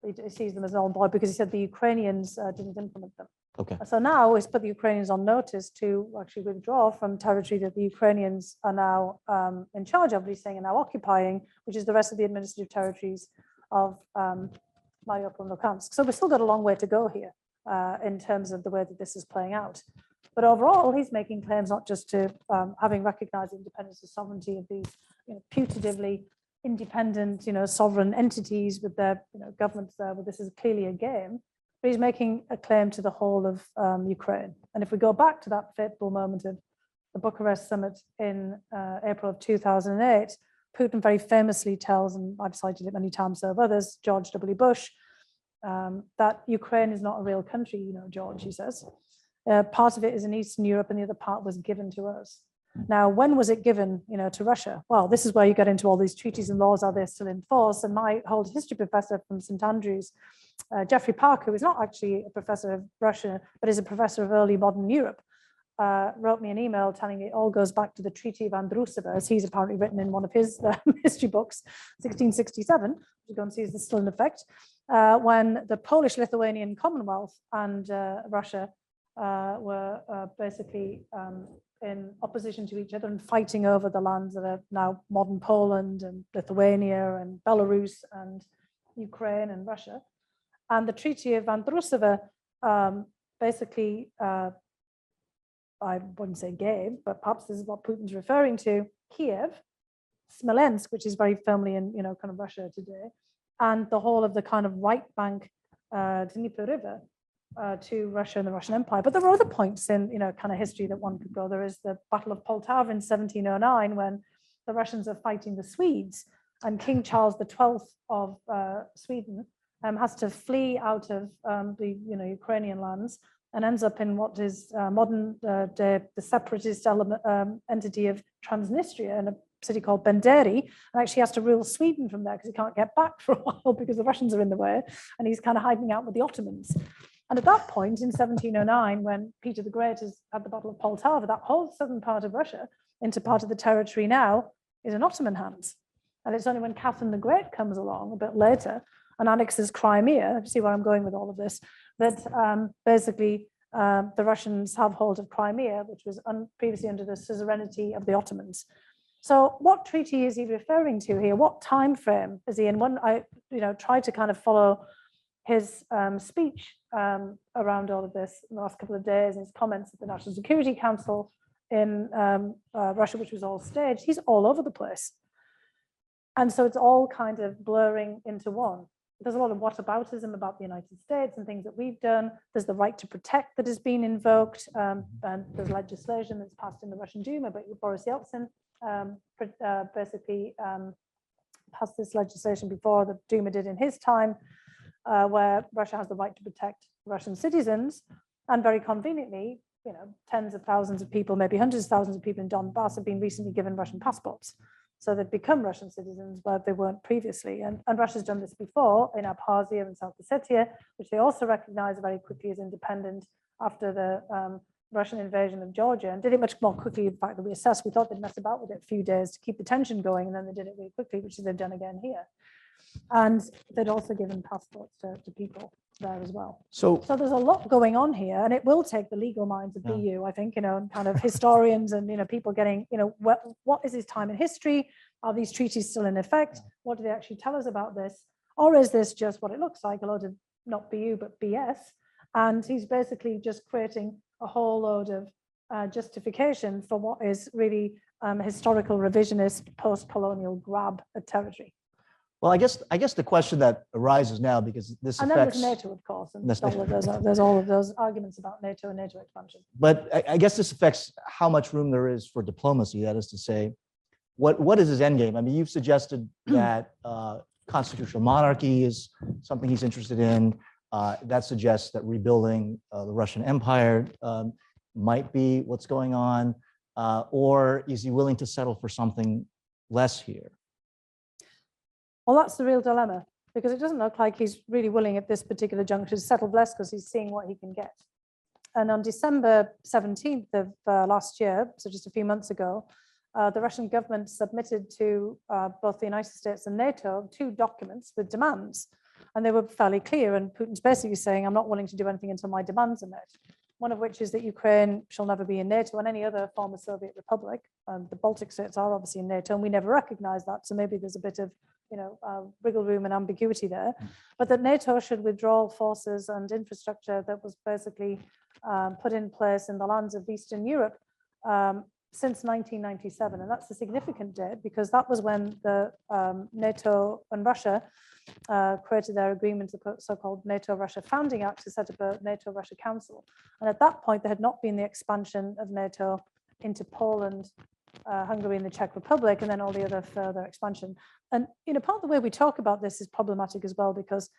S2: he sees them as null and void because he said the Ukrainians didn't implement them.
S1: Okay.
S2: So now he's put the Ukrainians on notice to actually withdraw from territory that the Ukrainians are now in charge of, he's saying, are now occupying, which is the rest of the administrative territories of Mariupol and Luhansk. So we've still got a long way to go here in terms of the way that this is playing out. But overall, he's making claims not just to having recognized the independence and sovereignty of these putatively independent, sovereign entities with their governments there, but this is clearly a game. But he's making a claim to the whole of Ukraine. And if we go back to that fateful moment of the Bucharest summit in April of 2008, Putin very famously tells, and I've cited it many times, so have others, George W. Bush, that Ukraine is not a real country, George, he says. Part of it is in Eastern Europe and the other part was given to us. Now, when was it given, to Russia? Well, this is where you get into all these treaties and laws. Are they still in force? And my old history professor from St. Andrews, Geoffrey Parker, who is not actually a professor of Russia, but is a professor of early modern Europe, wrote me an email telling me it all goes back to the Treaty of Andrusova, as he's apparently written in one of his history books, 1667, you go and see is this still in effect, when the Polish-Lithuanian Commonwealth and Russia were basically in opposition to each other and fighting over the lands that are now modern Poland and Lithuania and Belarus and Ukraine and Russia. And the Treaty of Andrusova basically, I wouldn't say gave, but perhaps this is what Putin's referring to, Kiev, Smolensk, which is very firmly in kind of Russia today, and the whole of the kind of right bank Dnieper River to Russia and the Russian Empire. But there were other points in kind of history that one could go. There is the Battle of Poltava in 1709 when the Russians are fighting the Swedes, and King Charles XII of Sweden has to flee out of the Ukrainian lands and ends up in what is modern day the separatist entity of Transnistria in a city called Benderi, and actually has to rule Sweden from there because he can't get back for a while because the Russians are in the way, and he's kind of hiding out with the Ottomans. And at that point in 1709, when Peter the Great has had the Battle of Poltava, that whole southern part of Russia into part of the territory now is in Ottoman hands. And it's only when Catherine the Great comes along a bit later and annexes Crimea, see where I'm going with all of this, that basically the Russians have hold of Crimea, which was previously under the suzerainty of the Ottomans. So what treaty is he referring to here? What time frame is he in? When I tried to kind of follow his speech around all of this in the last couple of days, and his comments at the National Security Council in Russia, which was all staged, he's all over the place. And so it's all kind of blurring into one. There's a lot of whataboutism about the United States and things that we've done. There's the right to protect that has been invoked, and there's legislation that's passed in the Russian Duma, but Boris Yeltsin basically passed this legislation before the Duma did in his time, where Russia has the right to protect Russian citizens, and very conveniently, tens of thousands of people, maybe hundreds of thousands of people in Donbass have been recently given Russian passports. So they've become Russian citizens, but they weren't previously. And Russia's done this before in Abkhazia and South Ossetia, which they also recognized very quickly as independent after the Russian invasion of Georgia, and did it much more quickly. In fact, that we assessed, we thought they'd mess about with it a few days to keep the tension going, and then they did it really quickly, which they've done again here. And they'd also given passports to people there as well. So there's a lot going on here, and it will take the legal minds of BU, I think, and kind of historians and, people getting, what is his time in history? Are these treaties still in effect? What do they actually tell us about this? Or is this just what it looks like, a lot of not BU, but BS? And he's basically just creating a whole load of justification for what is really historical revisionist post-colonial grab at territory.
S1: Well, I guess the question that arises now, because this
S2: and
S1: affects...
S2: then there's NATO, of course, and there's all of those arguments about NATO and NATO expansion.
S1: But I guess this affects how much room there is for diplomacy. That is to say, what is his endgame? I mean, you've suggested that constitutional monarchy is something he's interested in. That suggests that rebuilding the Russian Empire might be what's going on, or is he willing to settle for something less here?
S2: Well, that's the real dilemma, because it doesn't look like he's really willing at this particular juncture to settle less, because he's seeing what he can get. And on December 17th of last year, so just a few months ago, the Russian government submitted to both the United States and NATO 2 documents with demands. And they were fairly clear. And Putin's basically saying, I'm not willing to do anything until my demands are met. One of which is that Ukraine shall never be in NATO and any other former Soviet republic. The Baltic states are obviously in NATO, and we never recognize that. So maybe there's a bit of wriggle room and ambiguity there, but that NATO should withdraw forces and infrastructure that was basically put in place in the lands of Eastern Europe since 1997. And that's a significant date because that was when the NATO and Russia created their agreement, the so-called NATO-Russia Founding Act, to set up a NATO-Russia Council. And at that point, there had not been the expansion of NATO into Poland, Hungary, and the Czech Republic, and then all the other further expansion. And part of the way we talk about this is problematic as well, because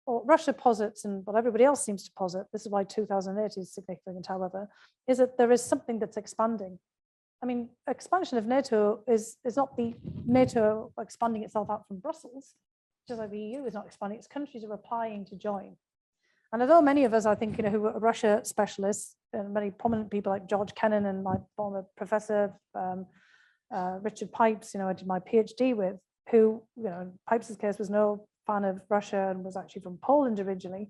S2: what Russia posits, and what everybody else seems to posit, this is why 2008 is significant, however, is that there is something that's expanding. I mean, expansion of NATO is not the NATO expanding itself out from Brussels, just like the EU is not expanding, its countries are applying to join. And although many of us, I think, who are Russia specialists, and many prominent people like George Kennan and my former professor, Richard Pipes, I did my PhD with, who, in Pipes' case, was no fan of Russia and was actually from Poland originally,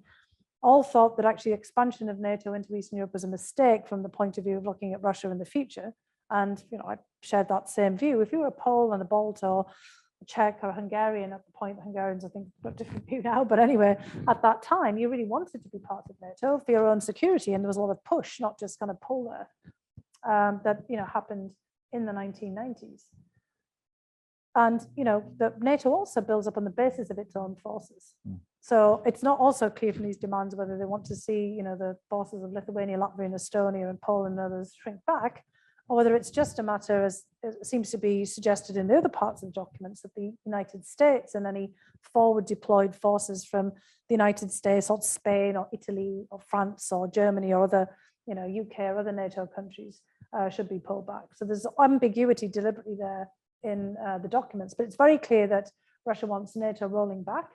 S2: all thought that actually expansion of NATO into Eastern Europe was a mistake from the point of view of looking at Russia in the future. And, I shared that same view. If you were a Pole and a Balt or a Czech or a Hungarian, at the point, Hungarians, I think, got a different view now, but anyway, at that time, you really wanted to be part of NATO for your own security, and there was a lot of push, not just kind of pull there, that, happened in the 1990s. And, that NATO also builds up on the basis of its own forces. So it's not also clear from these demands whether they want to see, the forces of Lithuania, Latvia, and Estonia, and Poland and others shrink back, or whether it's just a matter, as it seems to be suggested in the other parts of the documents, that the United States and any forward deployed forces from the United States or Spain or Italy or France or Germany or other, UK or other NATO countries should be pulled back. So there's ambiguity deliberately there in the documents, but it's very clear that Russia wants NATO rolling back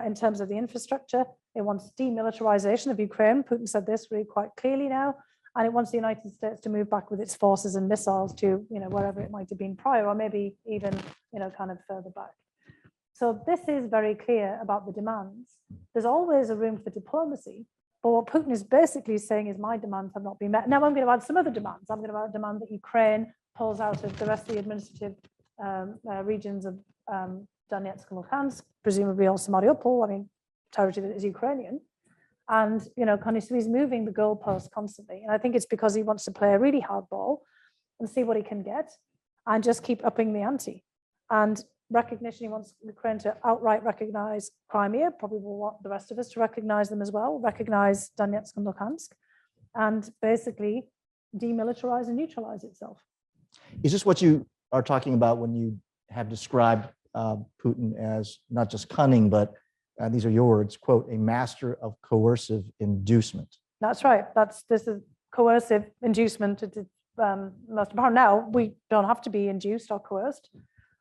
S2: in terms of the infrastructure. It wants demilitarization of Ukraine. Putin said this really quite clearly now. And it wants the United States to move back with its forces and missiles to, wherever it might have been prior, or maybe even, kind of further back. So this is very clear about the demands. There's always a room for diplomacy, but what Putin is basically saying is my demands have not been met. Now I'm going to add some other demands. I'm going to demand that Ukraine pulls out of the rest of the administrative regions of Donetsk and Luhansk, presumably also Mariupol, territory that is Ukrainian. And, kind of, so he's moving the goalposts constantly. And I think it's because he wants to play a really hard ball and see what he can get and just keep upping the ante. And recognition, he wants Ukraine to outright recognize Crimea, probably will want the rest of us to recognize them as well, recognize Donetsk and Luhansk, and basically demilitarize and neutralize itself.
S1: Is this what you are talking about when you have described Putin as not just cunning, but these are your words, quote, a master of coercive inducement?
S2: That's right. This is coercive inducement. It's most important. Now, we don't have to be induced or coerced.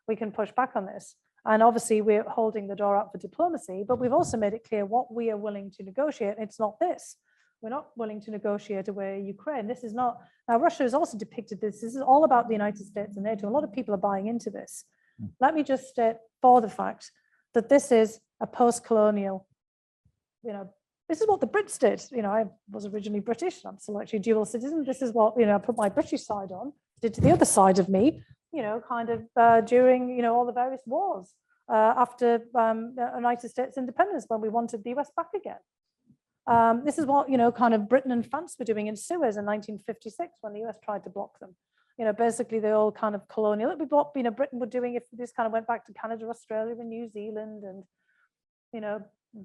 S2: We can push back on this. And obviously, we're holding the door out for diplomacy, but we've also made it clear what we are willing to negotiate. It's not this. We're not willing to negotiate away Ukraine. This is not. Now, Russia has also depicted this. This is all about the United States and NATO. A lot of people are buying into this. Let me just state for the fact that this is a post-colonial, this is what the Brits did. I was originally British. I'm still actually a dual citizen. This is what, I put my British side on, did to the other side of me, kind of during, all the various wars after the United States independence, when we wanted the US back again. This is what, kind of Britain and France were doing in Suez in 1956 when the US tried to block them. Basically the old kind of colonial, it would be what, Britain were doing if this kind of went back to Canada, Australia, and New Zealand, and,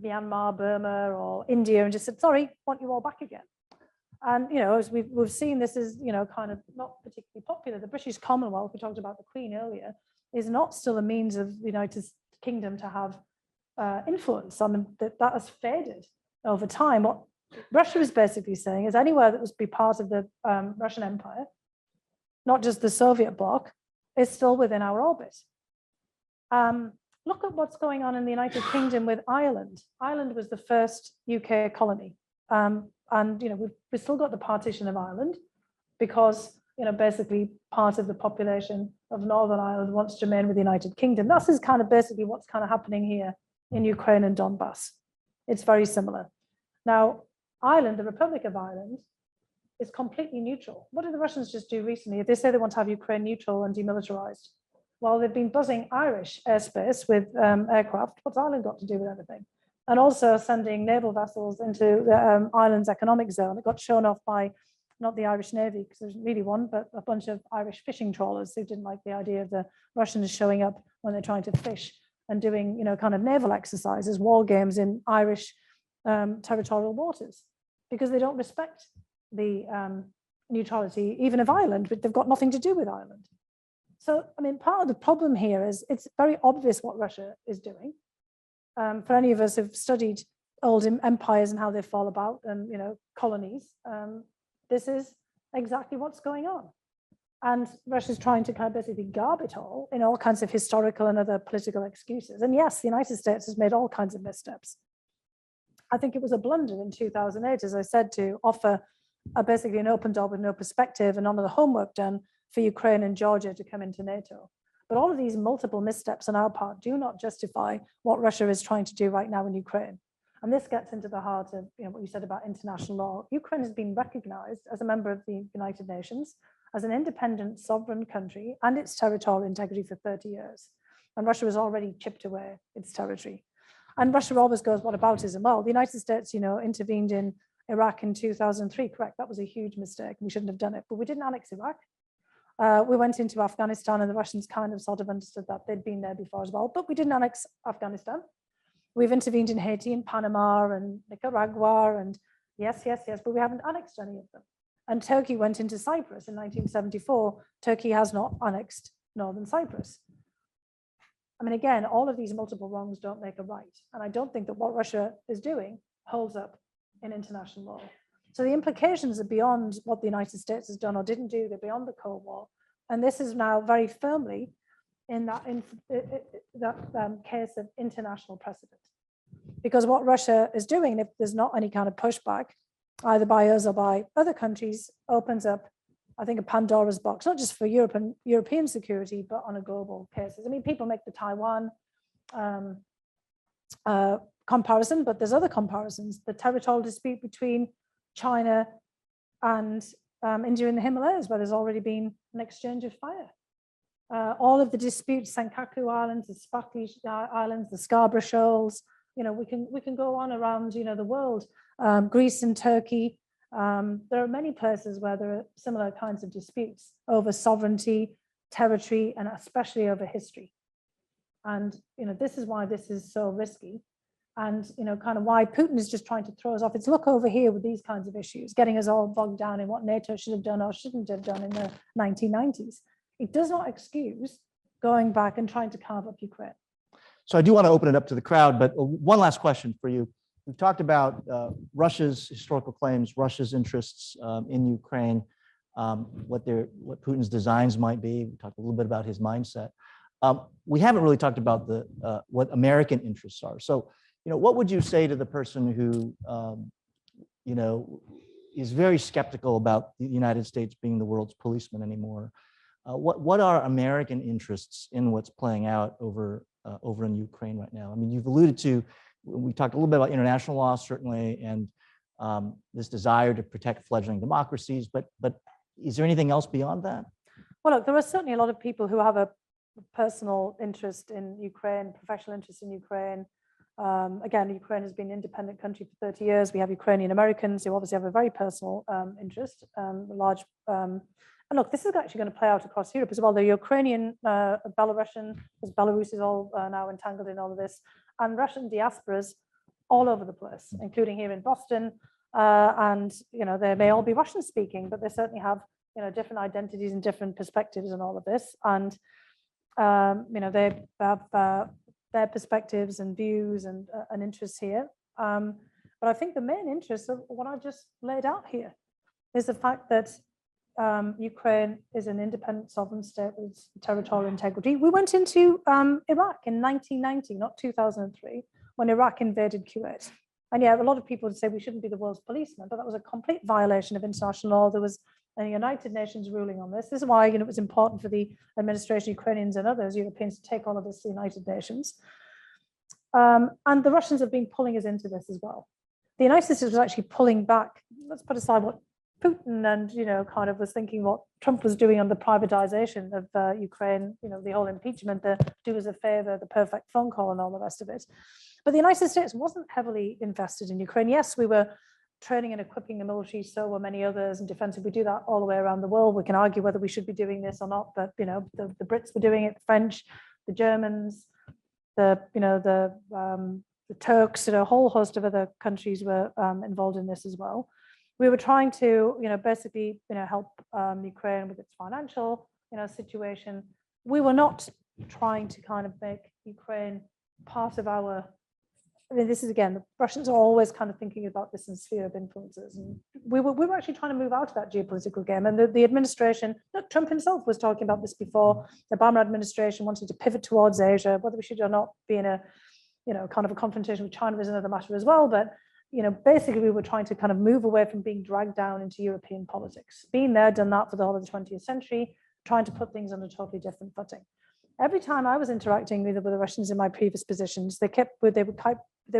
S2: Myanmar, Burma, or India, and just said, sorry, want you all back again. And, as we've seen, this is, kind of not particularly popular. The British Commonwealth, we talked about the Queen earlier, is not still a means of the United Kingdom to have influence. That has faded over time. What Russia is basically saying is anywhere that was be part of the Russian Empire, not just the Soviet bloc, is still within our orbit. Look at what's going on in the United Kingdom with Ireland. Ireland was the first UK colony. And we've still got the partition of Ireland because, basically part of the population of Northern Ireland wants to remain with the United Kingdom. This is kind of basically what's kind of happening here in Ukraine and Donbass. It's very similar. Now, Ireland, the Republic of Ireland, is completely neutral. What did the Russians just do recently? If they say they want to have Ukraine neutral and demilitarized, while they've been buzzing Irish airspace with aircraft. What's Ireland got to do with anything? And also sending naval vessels into the Ireland's economic zone. It got shown off by not the Irish Navy, because there's really one, but a bunch of Irish fishing trawlers who didn't like the idea of the Russians showing up when they're trying to fish and doing, you know, kind of naval exercises, war games in Irish territorial waters, because they don't respect the neutrality even of Ireland, but they've got nothing to do with Ireland. So, I mean, part of the problem here is it's very obvious what Russia is doing. For any of us who've studied old empires and how they fall about, and, you know, colonies, this is exactly what's going on. And Russia's trying to kind of basically garb it all in all kinds of historical and other political excuses. And yes, the United States has made all kinds of missteps. I think it was a blunder in 2008, as I said, to offer basically an open door with no perspective and none of the homework done for Ukraine and Georgia to come into NATO. But all of these multiple missteps on our part do not justify what Russia is trying to do right now in Ukraine. And this gets into the heart of, you know, what you said about international law. Ukraine has been recognized as a member of the United Nations, as an independent sovereign country and its territorial integrity for 30 years. And Russia has already chipped away its territory. And Russia always goes whataboutism. Well, the United States, you know, intervened in Iraq in 2003, correct? That was a huge mistake. We shouldn't have done it, but we didn't annex Iraq. We went into Afghanistan, and the Russians kind of sort of understood that they'd been there before as well, but we didn't annex Afghanistan. We've intervened in Haiti and Panama and Nicaragua, and yes, but we haven't annexed any of them. And Turkey went into Cyprus in 1974. Turkey has not annexed Northern Cyprus. I mean, again, all of these multiple wrongs don't make a right. And I don't think that what Russia is doing holds up in international law. So the implications are beyond what the United States has done or didn't do. They're beyond the Cold War. And this is now very firmly in that case of international precedent. Because what Russia is doing, if there's not any kind of pushback, either by us or by other countries, opens up, I think, a Pandora's box, not just for Europe and European security, but on a global basis. I mean, people make the Taiwan comparison, but there's other comparisons. The territorial dispute between China and India in the Himalayas, where there's already been an exchange of fire. All of the disputes, Senkaku Islands, the Spratly Islands, the Scarborough Shoals, you know, we can go on around, you know, the world, Greece and Turkey. There are many places where there are similar kinds of disputes over sovereignty, territory, and especially over history. And, you know, this is why this is so risky. And, you know, kind of why Putin is just trying to throw us off. It's look over here with these kinds of issues, getting us all bogged down in what NATO should have done or shouldn't have done in the 1990s. It does not excuse going back and trying to carve up Ukraine.
S1: So I do want to open it up to the crowd, but one last question for you. We've talked about Russia's historical claims, Russia's interests in Ukraine, what Putin's designs might be. We talked a little bit about his mindset. We haven't really talked about what American interests are. So, you know, what would you say to the person who, you know, is very skeptical about the United States being the world's policeman anymore? What are American interests in what's playing out over in Ukraine right now? I mean, you've alluded to, we talked a little bit about international law, certainly, and this desire to protect fledgling democracies, but is there anything else beyond that?
S2: Well, look, there are certainly a lot of people who have a personal interest in Ukraine, professional interest in Ukraine. Again, Ukraine has been an independent country for 30 years. We have Ukrainian Americans who obviously have a very personal interest, large. And look, this is actually going to play out across Europe as well. The Ukrainian, Belarusian, because Belarus is all now entangled in all of this, and Russian diasporas all over the place, including here in Boston. And, you know, they may all be Russian speaking, but they certainly have, you know, different identities and different perspectives and all of this. And, you know, they have their perspectives and views and interests here. But I think the main interest of what I just laid out here is the fact that Ukraine is an independent sovereign state with territorial integrity. We went into Iraq in 1990, not 2003, when Iraq invaded Kuwait. And yeah, a lot of people would say we shouldn't be the world's policeman, but that was a complete violation of international law. There was a United Nations ruling on this. This is why, you know, it was important for the administration, Ukrainians and others, Europeans, to take all of this to the United Nations. And the Russians have been pulling us into this as well. The United States was actually pulling back. Let's put aside what Putin and, kind of was thinking what Trump was doing on the privatization of Ukraine, the whole impeachment, the do us a favor, the perfect phone call and all the rest of it. But the United States wasn't heavily invested in Ukraine. Yes, we were training and equipping the military, so were many others, and defensive. We do that all the way around the world. We can argue whether we should be doing this or not, but the Brits were doing it, the French, the Germans, the Turks, a whole host of other countries were involved in this as well. We were trying to, basically, help Ukraine with its financial, situation. We were not trying to kind of make Ukraine part of our. I mean, this is again, the Russians are always kind of thinking about this in sphere of influences, and we were actually trying to move out of that geopolitical game. And the administration, Trump himself was talking about this before. The Obama administration wanted to pivot towards Asia. Whether we should or not be in a, kind of a confrontation with China is another matter as well. But basically we were trying to kind of move away from being dragged down into European politics. Being there, done that for the whole of the 20th century, trying to put things on a totally different footing. Every time I was interacting with the Russians in my previous positions, they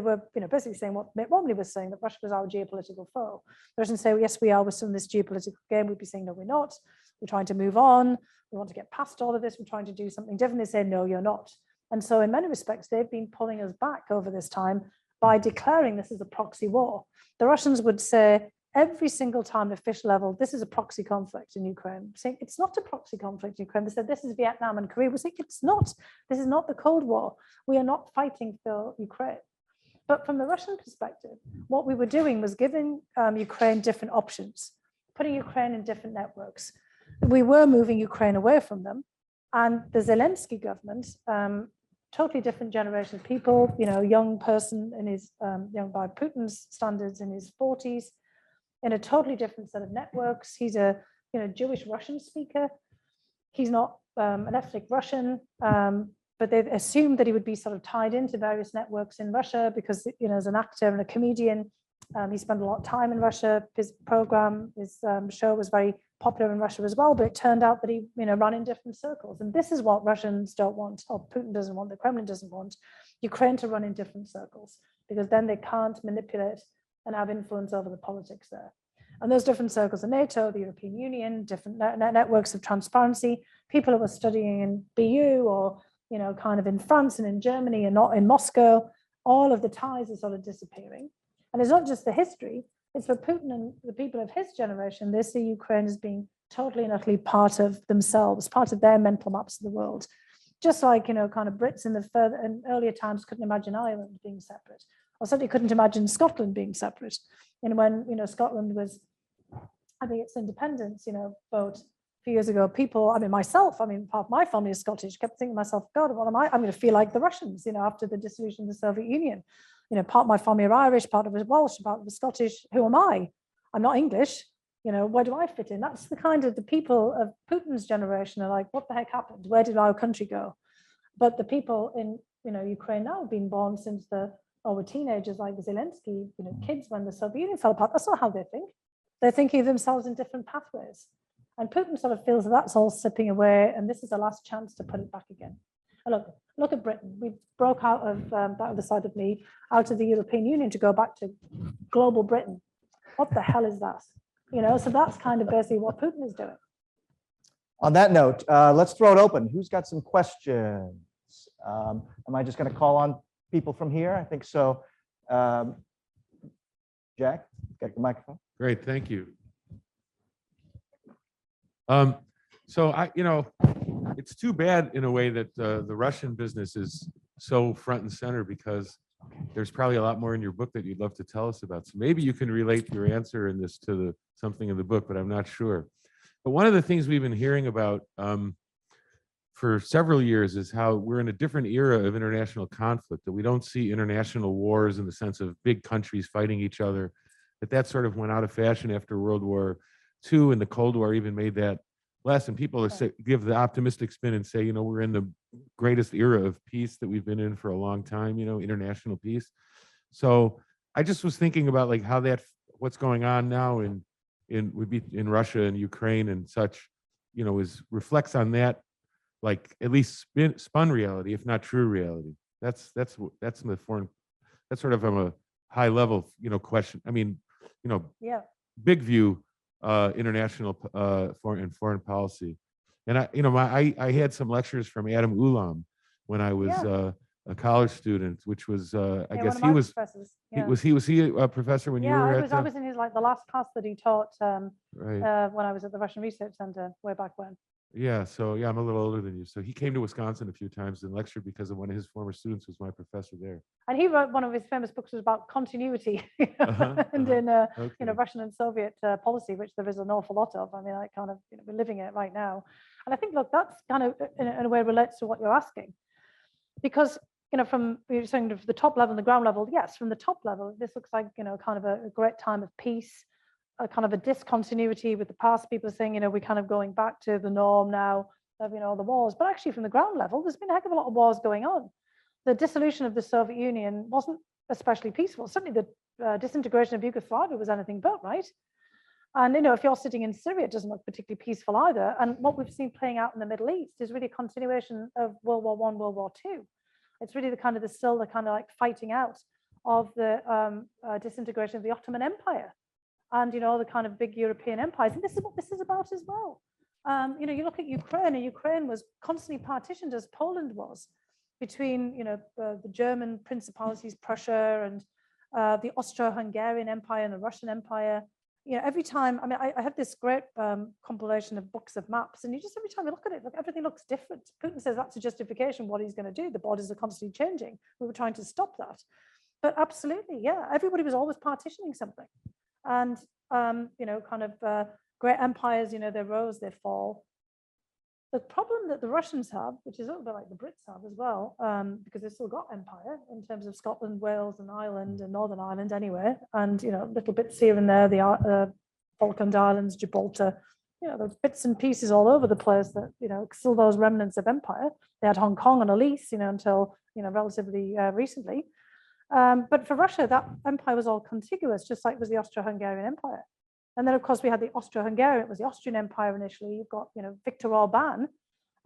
S2: were basically saying what Mitt Romney was saying, that Russia was our geopolitical foe. The Russians say, well, yes, we are, we're still in this geopolitical game. We'd be saying, no, we're not. We're trying to move on. We want to get past all of this. We're trying to do something different. They say, no, you're not. And so in many respects, they've been pulling us back over this time by declaring this as a proxy war. The Russians would say every single time at official level, this is a proxy conflict in Ukraine. Saying it's not a proxy conflict in Ukraine. They said this is Vietnam and Korea. We're saying it's not. This is not the Cold War. We are not fighting for Ukraine. But from the Russian perspective, what we were doing was giving Ukraine different options, putting Ukraine in different networks. We were moving Ukraine away from them. And the Zelensky government, totally different generation of people, young person in his, young by Putin's standards, in his 40s, in a totally different set of networks. He's a Jewish Russian speaker. He's not an ethnic Russian, but they've assumed that he would be sort of tied into various networks in Russia because, as an actor and a comedian, he spent a lot of time in Russia. His program, his show was very popular in Russia as well, but it turned out that he ran in different circles. And this is what Russians don't want, or Putin doesn't want, the Kremlin doesn't want, Ukraine to run in different circles, because then they can't manipulate and have influence over the politics there. And those different circles are NATO, the European Union, different networks of transparency, people who are studying in BU or kind of in France and in Germany and not in Moscow, all of the ties are sort of disappearing. And it's not just the history, it's for Putin and the people of his generation. They see Ukraine as being totally and utterly part of themselves, part of their mental maps of the world. Just like, kind of Brits in earlier times couldn't imagine Ireland being separate, or certainly couldn't imagine Scotland being separate. And when, Scotland was having its independence, vote a few years ago, people, myself, part of my family is Scottish, kept thinking to myself, God, what am I? I'm going to feel like the Russians, after the dissolution of the Soviet Union. Part of my family are Irish, part of it is Welsh, part of it is Scottish. Who am I? I'm not English. Where do I fit in? That's the kind of the people of Putin's generation are like, what the heck happened? Where did our country go? But the people in, Ukraine now have been born since were teenagers like Zelensky, kids when the Soviet Union fell apart. That's not how they think. They're thinking of themselves in different pathways. And Putin sort of feels that that's all slipping away, and this is the last chance to put it back again. And look at Britain. We broke out of that other side of me, out of the European Union to go back to global Britain. What the hell is that? So that's kind of basically what Putin is doing.
S1: On that note, let's throw it open. Who's got some questions? Am I just going to call on people from here? I think so. Jack, got the microphone.
S3: Great, thank you. So it's too bad in a way that the Russian business is so front and center, because there's probably a lot more in your book that you'd love to tell us about. So maybe you can relate your answer in this to something in the book, but I'm not sure. But one of the things we've been hearing about for several years is how we're in a different era of international conflict, that we don't see international wars in the sense of big countries fighting each other, that sort of went out of fashion after World War II, and the Cold War even made that less. And people give the optimistic spin and say, we're in the greatest era of peace that we've been in for a long time, international peace. So I just was thinking about like how what's going on now in Russia and Ukraine and such, reflects on that, like at least spun reality, if not true reality. That's the foreign. That's sort of from a high level, question. Yeah. Big view. international foreign policy. And I had some lectures from Adam Ulam when I was a college student, which was I
S2: Yeah,
S3: guess
S2: one of my professors. Yeah.
S3: was he a professor when you
S2: Yeah,
S3: were
S2: I
S3: at
S2: was I was in his like the last class that he taught
S3: right?
S2: when I was at the Russian Research Center way back when.
S3: Yeah, so yeah, I'm a little older than you. So he came to Wisconsin a few times and lectured because of one of his former students was my professor there.
S2: And he wrote one of his famous books was about continuity and in
S3: Okay.
S2: Russian and Soviet policy, which there is an awful lot of. I mean, I kind of we're living it right now, and I think look, that's kind of in a way relates to what you're asking, because from you're saying the top level and the ground level, yes, from the top level, this looks like kind of a great time of peace, a kind of a discontinuity with the past. People saying we're kind of going back to the norm now of the wars, but actually from the ground level, there's been a heck of a lot of wars going on. The dissolution of the Soviet Union wasn't especially peaceful. Certainly the disintegration of Yugoslavia was anything but, right? And if you're sitting in Syria, it doesn't look particularly peaceful either. And what we've seen playing out in the Middle East is really a continuation of World War I, World War II. It's really the kind of like fighting out of the disintegration of the Ottoman Empire and the kind of big European empires. And this is what this is about as well. You look at Ukraine, and Ukraine was constantly partitioned as Poland was between the German principalities, Prussia, and the Austro-Hungarian Empire and the Russian Empire. Every time, I mean, I have this great compilation of books of maps, and every time you look at it, everything looks different. Putin says that's a justification what he's going to do. The borders are constantly changing. We were trying to stop that. But absolutely, yeah, everybody was always partitioning something. And, kind of great empires, they rose, they fall. The problem that the Russians have, which is a little bit like the Brits have as well, because they've still got empire in terms of Scotland, Wales, and Ireland, and Northern Ireland anyway, and little bits here and there, the Falkland Islands, Gibraltar, there's bits and pieces all over the place that still those remnants of empire. They had Hong Kong on a lease, until relatively recently. But for Russia, that empire was all contiguous, just like it was the Austro-Hungarian Empire. And then, of course, we had the Austro-Hungarian, it was the Austrian Empire initially. You've got, Viktor Orban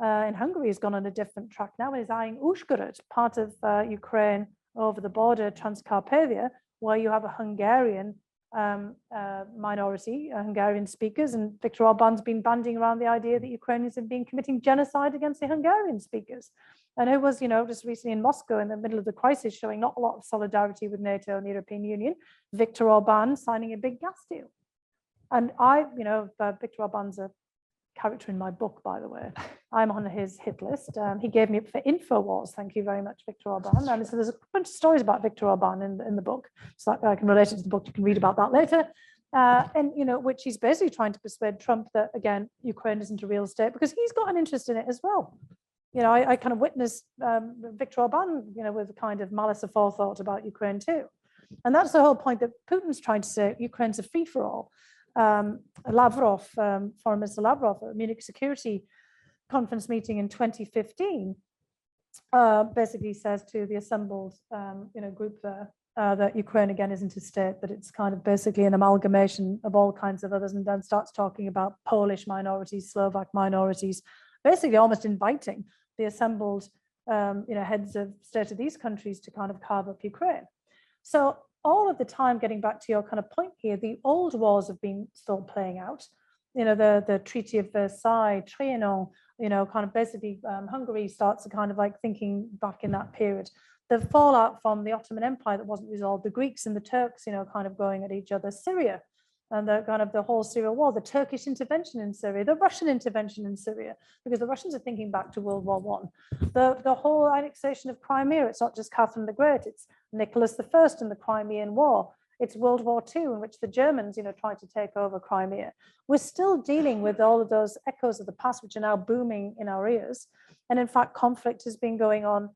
S2: in Hungary has gone on a different track now and is eyeing Uzhhorod, part of Ukraine over the border, Transcarpathia, where you have a Hungarian minority, Hungarian speakers. And Viktor Orban's been banding around the idea that Ukrainians have been committing genocide against the Hungarian speakers. And who was, just recently in Moscow in the middle of the crisis, showing not a lot of solidarity with NATO and the European Union, Viktor Orban signing a big gas deal. And Viktor Orban's a character in my book, by the way. I'm on his hit list. He gave me up for InfoWars. Thank you very much, Viktor Orban. And so there's a bunch of stories about Viktor Orban in the book. So I can relate it to the book. You can read about that later. And which he's basically trying to persuade Trump that, again, Ukraine isn't a real state, because he's got an interest in it as well. I kind of witnessed Viktor Orban, with a kind of malice aforethought about Ukraine too. And that's the whole point that Putin's trying to say, Ukraine's a free-for-all. Lavrov, Foreign Minister Lavrov, at a Munich Security Conference meeting in 2015, basically says to the assembled group there that Ukraine again isn't a state, that it's kind of basically an amalgamation of all kinds of others, and then starts talking about Polish minorities, Slovak minorities, basically almost inviting the assembled heads of state of these countries to kind of carve up Ukraine. So all of the time, getting back to your kind of point here, the old wars have been still playing out. The Treaty of Versailles, Trianon, kind of basically Hungary starts to kind of like thinking back in that period. The fallout from the Ottoman Empire that wasn't resolved, the Greeks and the Turks, kind of going at each other, Syria, and the kind of the whole Syria war, the Turkish intervention in Syria, the Russian intervention in Syria, because the Russians are thinking back to World War I. The whole annexation of Crimea, it's not just Catherine the Great, it's Nicholas I and the Crimean War. It's World War II, in which the Germans, tried to take over Crimea. We're still dealing with all of those echoes of the past, which are now booming in our ears. And in fact, conflict has been going on,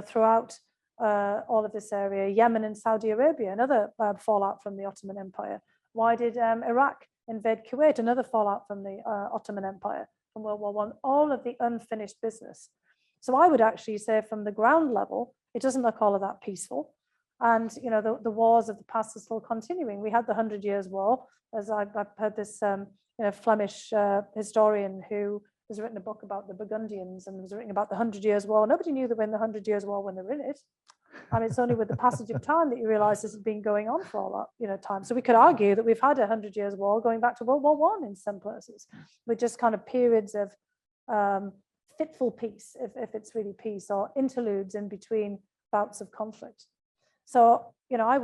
S2: throughout all of this area. Yemen and Saudi Arabia, another fallout from the Ottoman Empire. Why did Iraq invade Kuwait? Another fallout from the Ottoman Empire, from World War I. All of the unfinished business. So I would actually say from the ground level, it doesn't look all of that peaceful. And, the wars of the past are still continuing. We had the 100 Years' War, as I've heard this Flemish historian who has written a book about the Burgundians and was written about the 100 Years' War. Nobody knew they were in the 100 Years' War when they were in it. And it's only with the passage of time that you realize this has been going on for all that, time. So we could argue that we've had 100 years war going back to World War I in some places, with just kind of periods of fitful peace, if it's really peace, or interludes in between bouts of conflict. So, I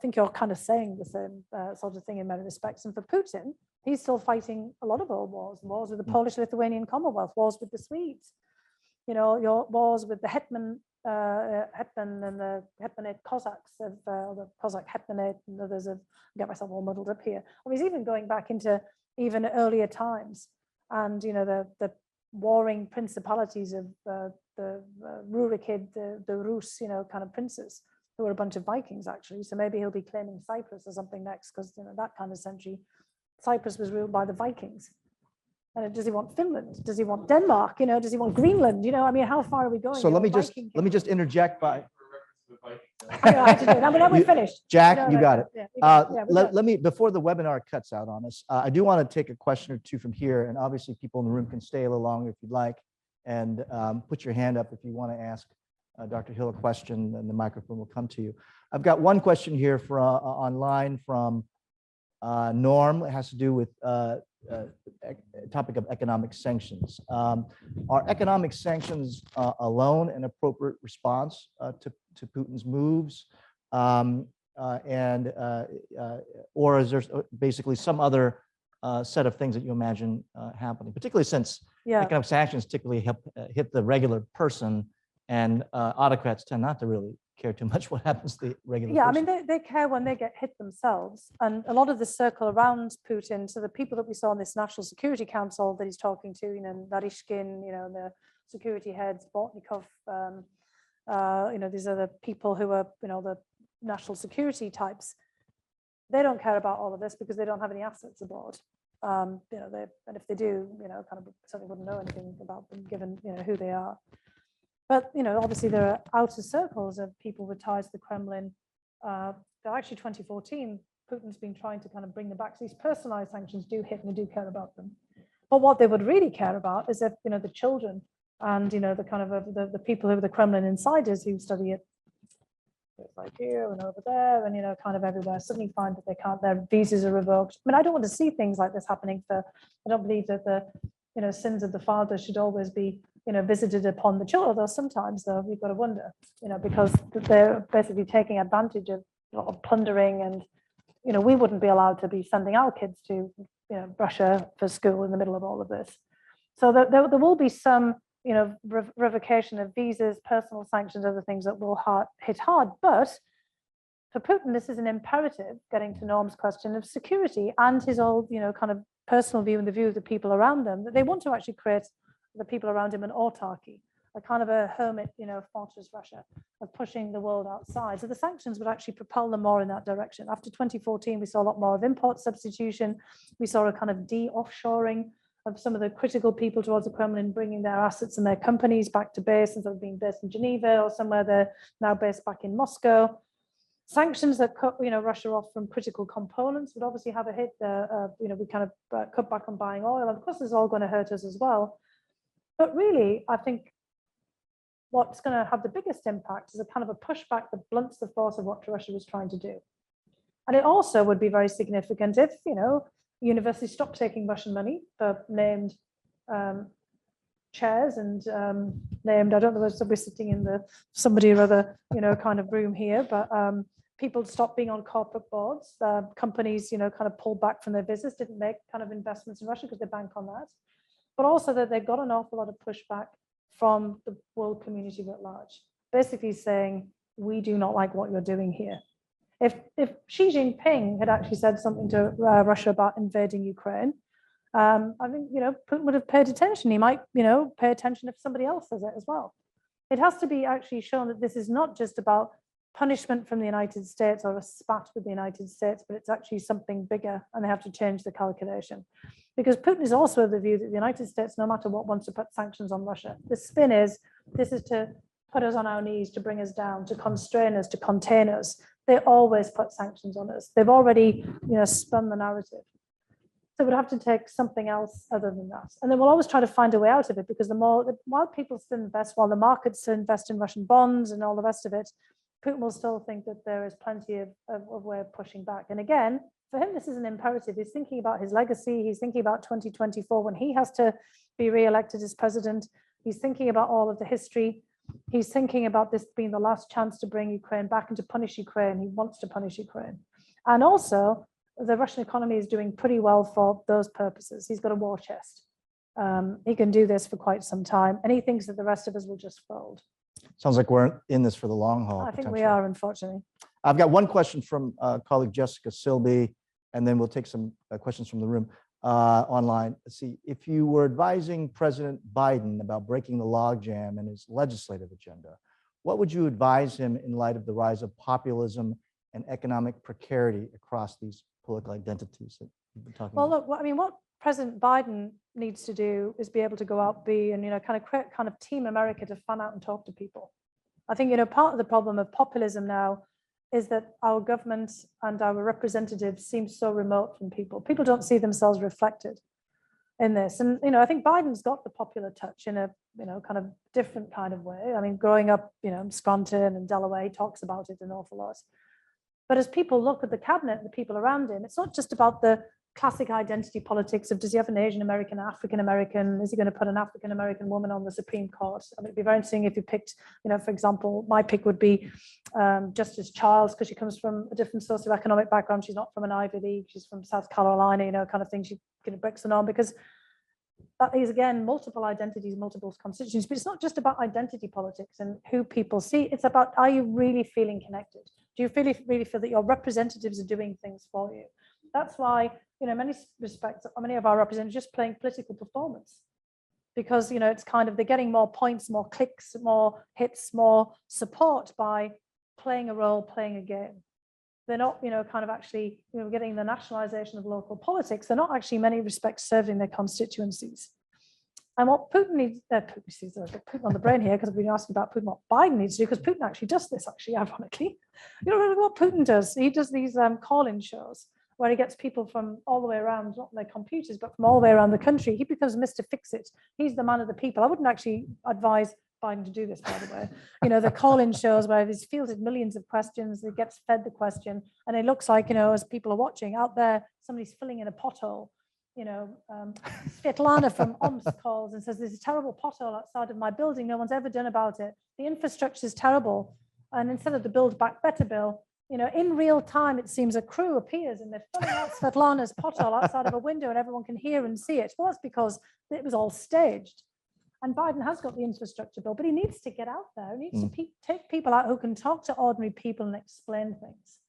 S2: think you're kind of saying the same sort of thing in many respects. And for Putin, he's still fighting a lot of old wars with the Polish-Lithuanian Commonwealth, wars with the Swedes, your wars with the Hetman and the Hetmanate Cossacks of the Cossack Hetmanate and others. I get myself all muddled up here. I mean, he's even going back into even earlier times, and the warring principalities of the Rurikid, the Rus, kind of princes, who were a bunch of Vikings actually. So maybe he'll be claiming Cyprus or something next, because that kind of century, Cyprus was ruled by the Vikings. And does he want Finland? Does he want Denmark? Does he want Greenland? I mean, how far are we going?
S1: So let me just interject by.
S2: Then we're finished.
S1: Jack, you got it.
S2: Yeah,
S1: let me, before the webinar cuts out on us, I do want to take a question or two from here, and obviously people in the room can stay a little longer if you'd like, and put your hand up if you want to ask Dr. Hill a question, and the microphone will come to you. I've got one question here online from Norm. It has to do with topic of economic sanctions. Are economic sanctions alone an appropriate response to Putin's moves, or is there basically some other set of things that you imagine happening, particularly since economic sanctions typically hit the regular person, and autocrats tend not to really care too much what happens to the regular person.
S2: I mean, they care when they get hit themselves. And a lot of the circle around Putin, so the people that we saw in this National Security Council that he's talking to, Narishkin, the security heads, Bortnikov, these are the people who are, the national security types. They don't care about all of this because they don't have any assets aboard. And if they do, kind of certainly wouldn't know anything about them, given, who they are. But, obviously there are outer circles of people with ties to the Kremlin. Actually, 2014, Putin's been trying to kind of bring them back. So these personalized sanctions do hit, and they do care about them. But what they would really care about is if, the children and, the kind of the people who are the Kremlin insiders who study it, it's like here and over there and, kind of everywhere, suddenly find that they can't, their visas are revoked. I mean, I don't want to see things like this happening I don't believe that the, sins of the father should always be, visited upon the children, though sometimes, though, you've got to wonder, because they're basically taking advantage of plundering, and, we wouldn't be allowed to be sending our kids to, Russia for school in the middle of all of this. So there will be some, revocation of visas, personal sanctions, other things that will hit hard. But for Putin, this is an imperative, getting to Norm's question, of security and his old, kind of personal view and the view of the people around them, that they want to actually create the people around him an autarky, a kind of a hermit, fortress Russia, of pushing the world outside. So the sanctions would actually propel them more in that direction. After 2014, we saw a lot more of import substitution. We saw a kind of de-offshoring of some of the critical people towards the Kremlin, bringing their assets and their companies back to base instead of being based in Geneva or somewhere. They're now based back in Moscow. Sanctions that cut, Russia off from critical components would obviously have a hit. We kind of cut back on buying oil. Of course, this is all going to hurt us as well. But really, I think what's going to have the biggest impact is a kind of a pushback that blunts the force of what Russia was trying to do. And it also would be very significant if, universities stopped taking Russian money for named chairs and named, I don't know whether we're sitting in somebody or other, kind of room here, but people stopped being on corporate boards. Companies, kind of pulled back from their business, didn't make kind of investments in Russia because they bank on that. But also that they've got an awful lot of pushback from the world community at large, basically saying, we do not like what you're doing here. If Xi Jinping had actually said something to Russia about invading Ukraine, I think, Putin would have paid attention. He might, pay attention if somebody else says it as well. It has to be actually shown that this is not just about punishment from the United States or a spat with the United States, but it's actually something bigger, and they have to change the calculation. Because Putin is also of the view that the United States, no matter what, wants to put sanctions on Russia. The spin is, this is to put us on our knees, to bring us down, to constrain us, to contain us. They always put sanctions on us. They've already, spun the narrative. So we'd have to take something else other than that. And then we'll always try to find a way out of it, because while people still invest, while the markets still invest in Russian bonds and all the rest of it, Putin will still think that there is plenty of way of pushing back. And again, for him, this is an imperative. He's thinking about his legacy. He's thinking about 2024 when he has to be re-elected as president. He's thinking about all of the history. He's thinking about this being the last chance to bring Ukraine back and to punish Ukraine. He wants to punish Ukraine. And also, the Russian economy is doing pretty well for those purposes. He's got a war chest. He can do this for quite some time, and he thinks that the rest of us will just fold.
S1: Sounds like we're in this for the long haul.
S2: I think we are, unfortunately.
S1: I've got one question from colleague Jessica Silby, and then we'll take some questions from the room online. Let's see, if you were advising President Biden about breaking the logjam in his legislative agenda, what would you advise him in light of the rise of populism and economic precarity across these political identities that you've been talking
S2: Well,
S1: about?
S2: look, I mean, what President Biden needs to do is be able to go out, kind of create kind of Team America to fan out and talk to people. I think, part of the problem of populism now is that our government and our representatives seem so remote from people. People don't see themselves reflected in this. And, I think Biden's got the popular touch in a, kind of different kind of way. I mean, growing up, in Scranton and Delaware, he talks about it an awful lot. But as people look at the cabinet and the people around him, it's not just about the classic identity politics of, does he have an Asian American, African American? Is he going to put an African American woman on the Supreme Court? I mean, it'd be very interesting if you picked, for example, my pick would be Justice Childs, because she comes from a different socioeconomic background. She's not from an Ivy League. She's from South Carolina, kind of thing. She kind of breaks it on, because that is, again, multiple identities, multiple constituencies. But it's not just about identity politics and who people see. It's about, are you really feeling connected? Do you really feel that your representatives are doing things for you? That's why, in many respects, many of our representatives are just playing political performance, because, it's kind of, they're getting more points, more clicks, more hits, more support by playing a role, playing a game. They're not, kind of actually, getting the nationalization of local politics. They're not actually, in many respects, serving their constituencies. And what Putin needs, Putin on the brain here, because I've been asking about Putin, what Biden needs to do, because Putin actually does this, ironically. What Putin does, he does these call-in shows where he gets people from all the way around, not their computers, but from all the way around the country. He becomes Mr. Fix-It. He's the man of the people. I wouldn't actually advise Biden to do this, by the way. The call-in shows where he's fielded millions of questions, he gets fed the question, and it looks like, as people are watching out there, somebody's filling in a pothole. Svetlana from Omsk calls and says, there's a terrible pothole outside of my building. No one's ever done about it. The infrastructure is terrible. And instead of the Build Back Better bill, in real time, it seems a crew appears and they're filling out Svetlana's pothole outside of a window and everyone can hear and see it. Well, that's because it was all staged. And Biden has got the infrastructure bill, but he needs to get out there. He needs to take people out who can talk to ordinary people and explain things.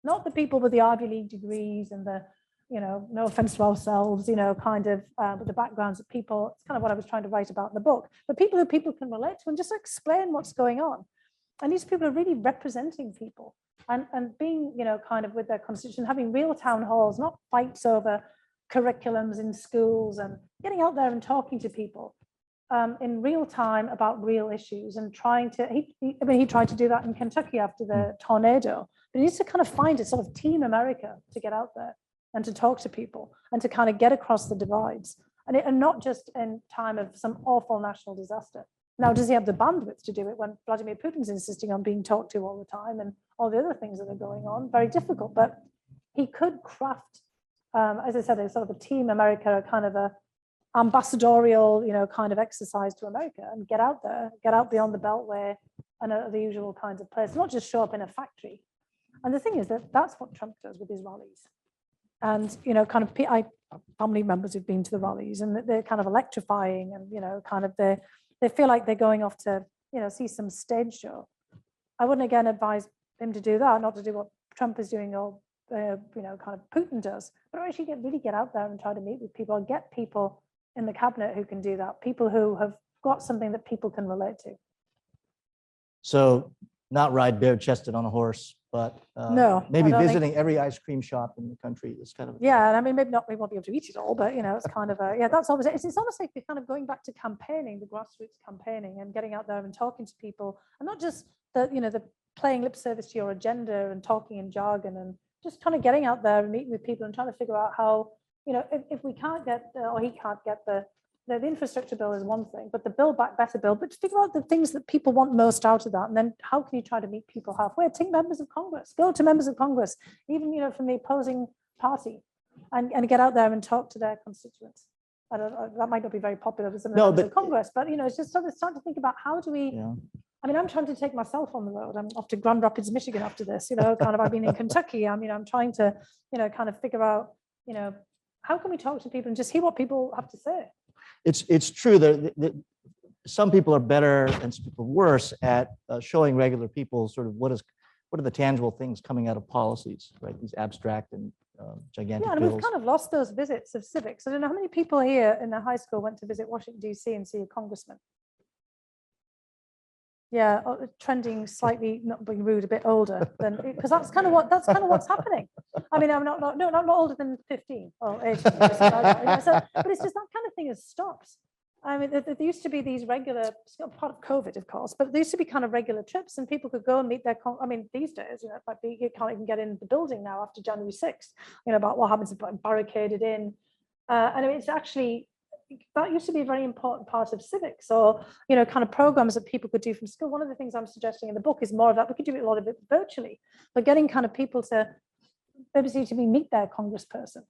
S2: Not the people with the Ivy League degrees and the, no offense to ourselves, kind of with the backgrounds of people. It's kind of what I was trying to write about in the book. But people who people can relate to and just explain what's going on. And these people are really representing people and being, kind of with their constitution, having real town halls, not fights over curriculums in schools, and getting out there and talking to people in real time about real issues and trying to, he tried to do that in Kentucky after the tornado, but he needs to kind of find a sort of Team America to get out there and to talk to people and to kind of get across the divides, and not just in time of some awful national disaster. Now, does he have the bandwidth to do it when Vladimir Putin's insisting on being talked to all the time and all the other things that are going on? Very difficult, but he could craft, as I said, a sort of a Team America, a kind of a ambassadorial, kind of exercise to America, and get out there, get out beyond the Beltway and the usual kinds of places, not just show up in a factory. And the thing is that that's what Trump does with his rallies. And, kind of family members who've been to the rallies, and they're kind of electrifying, and, kind of they feel like they're going off to, see some stage show. I wouldn't again advise him to do that, not to do what Trump is doing or, kind of Putin does, but actually really get out there and try to meet with people and get people in the cabinet who can do that, people who have got something that people can relate to.
S1: So not ride bare-chested on a horse, but
S2: no,
S1: maybe visiting every ice cream shop in the country is kind of.
S2: Yeah, and I mean, maybe not, we won't be able to eat it all, but it's kind of a, that's always, it's almost like you're kind of going back to campaigning, the grassroots campaigning, and getting out there and talking to people, and not just the playing lip service to your agenda and talking in jargon, and just kind of getting out there and meeting with people and trying to figure out how if we can't get, or he can't get the infrastructure bill is one thing, but the Build Back Better bill, but figure out the things that people want most out of that. And then how can you try to meet people halfway? Take members of Congress, go to members of Congress, even, from the opposing party, and get out there and talk to their constituents. I don't know, that might not be very popular with some of the members of Congress, but, it's just sort of start to think about how do we, I mean, I'm trying to take myself on the road. I'm off to Grand Rapids, Michigan after this, kind of, I've been in Kentucky. I'm trying to, kind of figure out, how can we talk to people and just hear what people have to say?
S1: It's true that some people are better and some people are worse at showing regular people sort of what are the tangible things coming out of policies, right? These abstract and gigantic
S2: and
S1: bills.
S2: we've kind of lost those visits of civics. I don't know how many people here in the high school went to visit Washington, D.C. and see a congressman. Yeah, trending slightly, not being rude, a bit older than, because that's kind of what's happening. I mean, I'm not older than 15 or 18. But it's just that kind of thing has stopped. I mean, there used to be these regular, part of COVID, of course, but there used to be kind of regular trips and people could go and meet their, I mean, these days, it might be, you can't even get in the building now after January 6th, about what happens if it's barricaded in. And I mean, it's actually, that used to be a very important part of civics, or kind of programs that people could do from school. One of the things I'm suggesting in the book is more of that. We could do a lot of it virtually, but getting kind of people to maybe to meet their congressperson,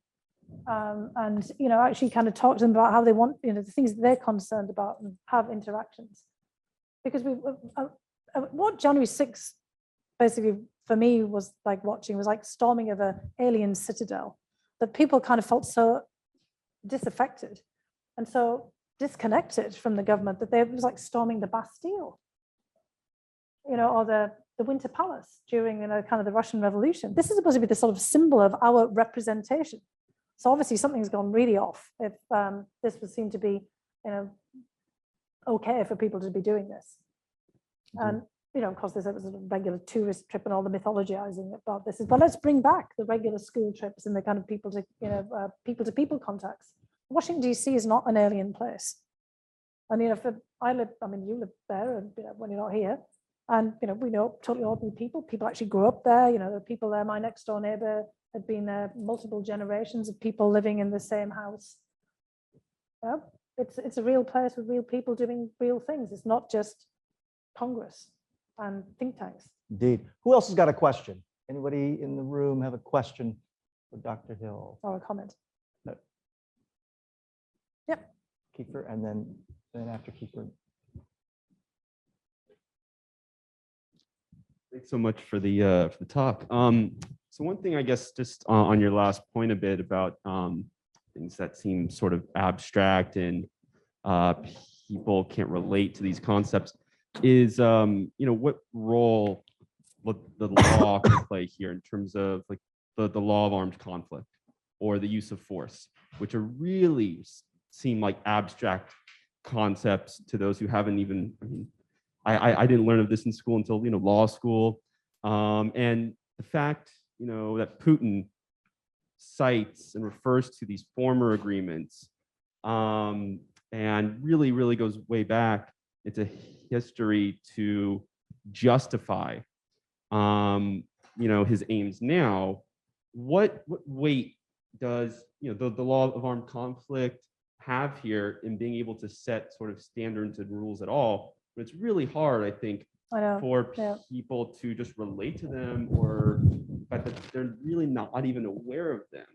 S2: and actually kind of talk to them about how they want, the things that they're concerned about, and have interactions. Because what January 6th basically for me was like watching was like storming of an alien citadel, that people kind of felt so disaffected and so disconnected from the government that it was like storming the Bastille, or the Winter Palace during, kind of the Russian Revolution. This is supposed to be the sort of symbol of our representation. So obviously something's gone really off if this would seem to be, okay for people to be doing this. And, of course, there's a regular tourist trip and all the mythologizing about this. But let's bring back the regular school trips and the kind of people to people contacts. Washington, D.C. is not an alien place. And, you live there, and, when you're not here. And, we know totally ordinary people. People actually grew up there. The people there, my next door neighbor had been there multiple generations of people living in the same house. It's a real place with real people doing real things. It's not just Congress and think tanks.
S1: Indeed. Who else has got a question? Anybody in the room have a question for Dr. Hill?
S2: Or a comment?
S1: No.
S2: Yep.
S1: Kiefer, and then after Kiefer.
S4: Thanks so much for the talk. So one thing, I guess, just on your last point a bit about things that seem sort of abstract and people can't relate to these concepts is, what role what the law can play here in terms of like the law of armed conflict or the use of force, which are really seem like abstract concepts to those who haven't even, I didn't learn of this in school until, law school. And the fact, that Putin cites and refers to these former agreements and really, really goes way back into history to justify, his aims now. What weight does, the law of armed conflict have here in being able to set sort of standards and rules at all? But it's really hard, I think, for people to just relate to them, or but they're really not even aware of them.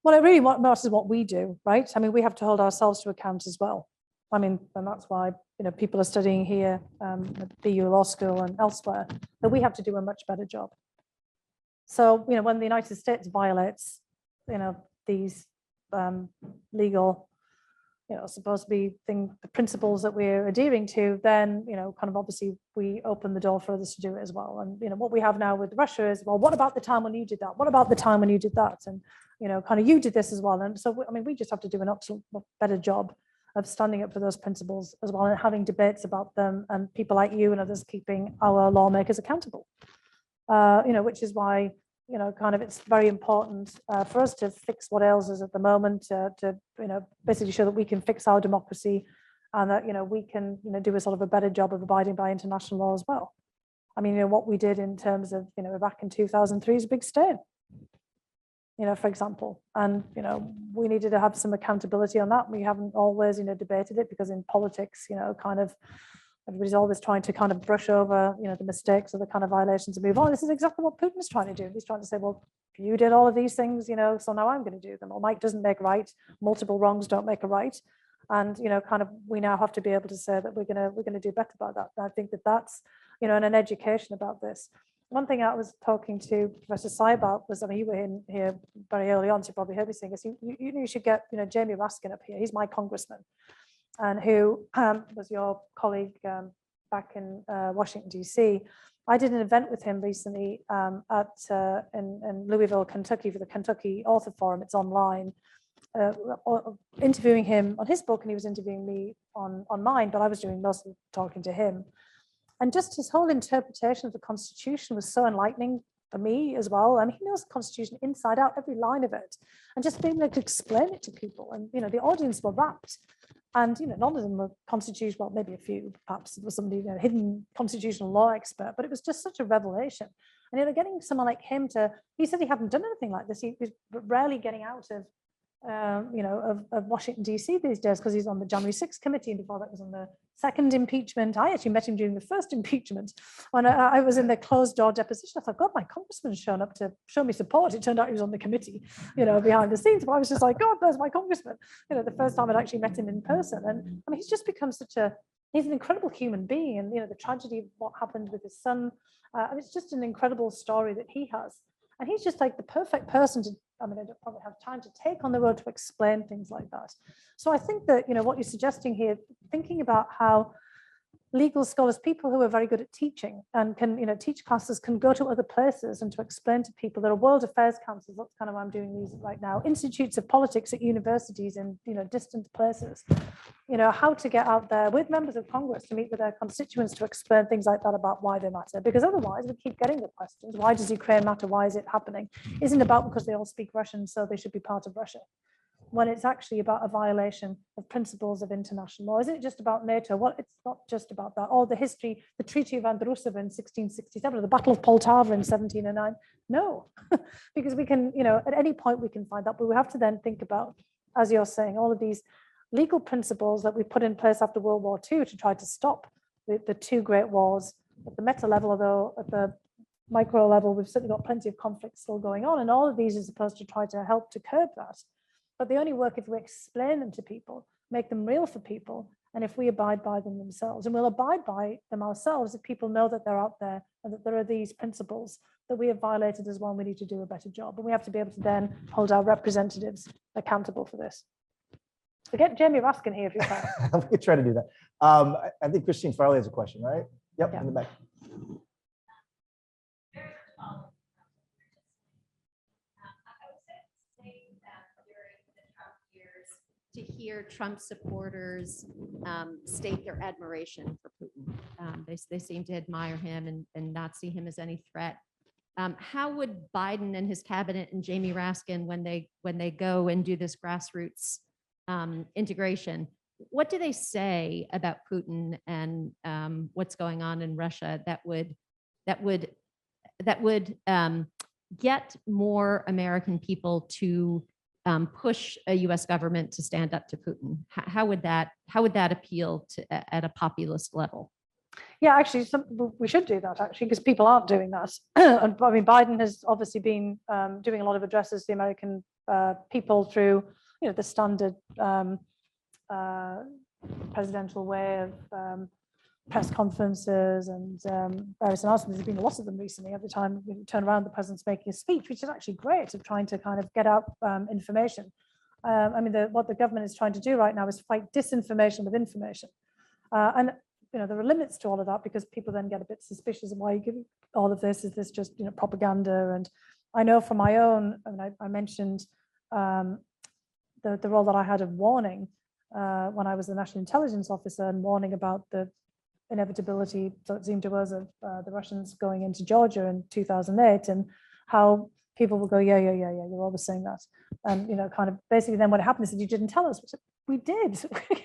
S2: Well, it really matters what we do, right? I mean, we have to hold ourselves to account as well. I mean, and that's why, people are studying here at BU Law School and elsewhere, that we have to do a much better job. So, when the United States violates, these legal, supposed to be the principles that we're adhering to, then, kind of obviously we open the door for others to do it as well. And, what we have now with Russia is, well, what about the time when you did that? What about the time when you did that? And, kind of you did this as well. And so, we just have to do an absolute better job of standing up for those principles as well and having debates about them, and people like you and others keeping our lawmakers accountable, which is why, kind of it's very important for us to fix what ails us at the moment, to basically show that we can fix our democracy, and that, we can, do a sort of a better job of abiding by international law as well. I mean, what we did in terms of, Iraq in 2003 is a big stain. for example, and, we needed to have some accountability on that. We haven't always, debated it, because in politics, kind of everybody's always trying to kind of brush over, the mistakes or the kind of violations and move on. This is exactly what Putin's trying to do. He's trying to say, well, you did all of these things, so now I'm going to do them. Or Mike doesn't make right. Multiple wrongs don't make a right. And, kind of, we now have to be able to say that we're going to do better about that. And I think that that's, and an education about this. One thing I was talking to Professor Tsai about was, I mean, you were in here very early on, so you probably heard me saying this. You should get, Jamie Raskin up here. He's my congressman, and who was your colleague back in Washington, D.C. I did an event with him recently in Louisville, Kentucky, for the Kentucky Author Forum. It's online, interviewing him on his book, and he was interviewing me on mine, but I was doing most of the talking to him. And just his whole interpretation of the Constitution was so enlightening for me as well. I mean, he knows the Constitution inside out, every line of it, and just being able to explain it to people. And, the audience were rapt. And, none of them were constitutional, well, maybe a few, perhaps it was somebody, hidden constitutional law expert, but it was just such a revelation. And, getting someone like him he said he hadn't done anything like this. He was rarely getting out of, of Washington, D.C. these days, because he's on the January 6th committee, and before that was on the second impeachment. I actually met him during the first impeachment when I was in the closed door deposition. I thought, God, my congressman's shown up to show me support. It turned out he was on the committee, behind the scenes. But I was just like, God, there's my congressman. The first time I'd actually met him in person. And I mean, he's just become he's an incredible human being. And, the tragedy of what happened with his son, it's just an incredible story that he has. And he's just like the perfect person to, I don't probably have time to take on the road to explain things like that. So I think that, what you're suggesting here, thinking about how legal scholars, people who are very good at teaching and can, teach classes, can go to other places and to explain to people. There are world affairs councils. That's kind of why I'm doing these right now. Institutes of politics at universities in, distant places. How to get out there with members of Congress to meet with their constituents to explain things like that about why they matter. Because otherwise we keep getting the questions. Why does Ukraine matter? Why is it happening? Isn't about because they all speak Russian, so they should be part of Russia. When it's actually about a violation of principles of international law. Isn't it just about NATO? Well, it's not just about that. Or the history, the Treaty of Andrusov in 1667, or the Battle of Poltava in 1709. No, because we can, at any point we can find that, but we have to then think about, as you're saying, all of these legal principles that we put in place after World War II to try to stop the two great wars. At the meta level, although at the micro level, we've certainly got plenty of conflicts still going on, and all of these are supposed to try to help to curb that. But they only work if we explain them to people, make them real for people, and if we abide by them themselves. And we'll abide by them ourselves if people know that they're out there and that there are these principles that we have violated as well. We need to do a better job. And we have to be able to then hold our representatives accountable for this. So get Jamie Raskin here if you can.
S1: We could try to do that. I think Christine Farley has a question, right? Yep,
S2: Yeah.
S1: in the back.
S5: To hear Trump supporters state their admiration for Putin. They seem to admire him and not see him as any threat. How would Biden and his cabinet and Jamie Raskin, when they go and do this grassroots integration, what do they say about Putin and what's going on in Russia that would get more American people to push a U.S. government to stand up to Putin? How would that appeal to at a populist level?
S2: Yeah, actually, we should do that actually, because people aren't doing that. And I mean, Biden has obviously been doing a lot of addresses to the American people through, the standard presidential way of press conferences and various announcements. There's been lots of them recently. Every time we turn around, the president's making a speech, which is actually great, of trying to kind of get out information. I mean, what the government is trying to do right now is fight disinformation with information. And there are limits to all of that, because people then get a bit suspicious of why you give all of this. Is this just propaganda? And I know from my own, I mentioned the role that I had of warning when I was the National Intelligence Officer, and warning about the inevitability, so it seemed to us, of the Russians going into Georgia in 2008, and how people will go, yeah, you're always saying that. And, kind of basically then what happened is that you didn't tell us. We did,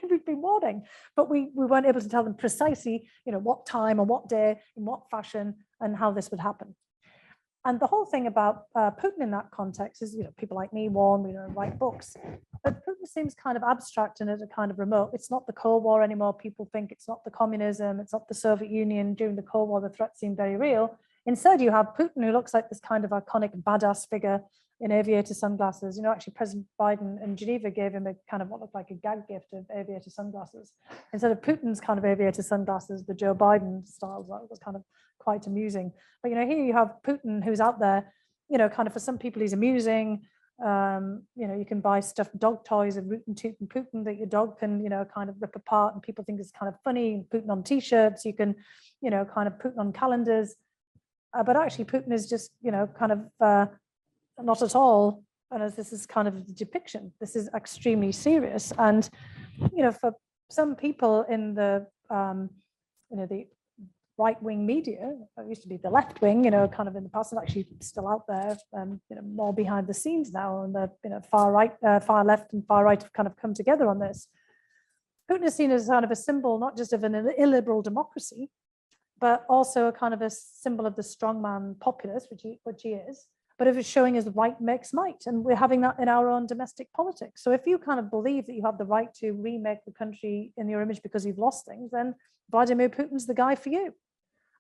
S2: we've been warning, but we weren't able to tell them precisely, what time or what day, in what fashion, and how this would happen. And the whole thing about Putin in that context is, people like me warn, write books, but Putin seems kind of abstract and at a kind of remote. It's not the Cold War anymore. People think it's not the communism, it's not the Soviet Union. During the Cold War, the threat seemed very real. Instead, you have Putin, who looks like this kind of iconic badass figure in aviator sunglasses. Actually, President Biden in Geneva gave him a kind of what looked like a gag gift of aviator sunglasses. Instead of Putin's kind of aviator sunglasses, the Joe Biden style, that was kind of quite amusing. But here you have Putin, who's out there, kind of, for some people he's amusing. You can buy stuffed dog toys of Rootin' Tootin' Putin that your dog can, kind of rip apart, and people think it's kind of funny. Putin on t-shirts, you can, kind of Putin on calendars. But actually Putin is just, kind of not at all. And as this is kind of the depiction, this is extremely serious. And, for some people in the, the right-wing media, it used to be the left wing, kind of in the past, and actually still out there, more behind the scenes now, and the far right, far left and far right have kind of come together on this. Putin is seen as kind of a symbol, not just of an illiberal democracy, but also a kind of a symbol of the strongman populist, which he is, but if it's showing as right makes might, and we're having that in our own domestic politics. So if you kind of believe that you have the right to remake the country in your image because you've lost things, then Vladimir Putin's the guy for you.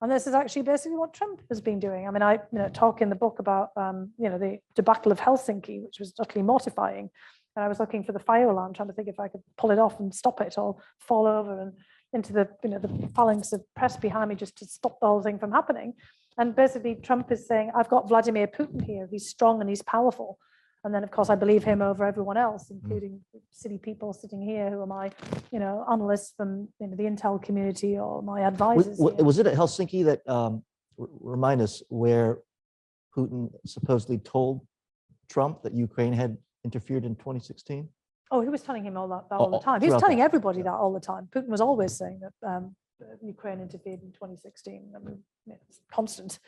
S2: And this is actually basically what Trump has been doing. I mean, I talk in the book about the debacle of Helsinki, which was utterly mortifying. And I was looking for the fire alarm, trying to think if I could pull it off and stop it, or fall over and into the the phalanx of press behind me just to stop the whole thing from happening. And basically Trump is saying, I've got Vladimir Putin here. He's strong and he's powerful. And then, of course, I believe him over everyone else, including city people sitting here who are my, analysts from the Intel community, or my advisors.
S1: Was it at Helsinki that, remind us, where Putin supposedly told Trump that Ukraine had interfered in 2016?
S2: Oh, he was telling him all that all the time. He was telling everybody that all the time. Putin was always saying that Ukraine interfered in 2016. I mean, it's constant.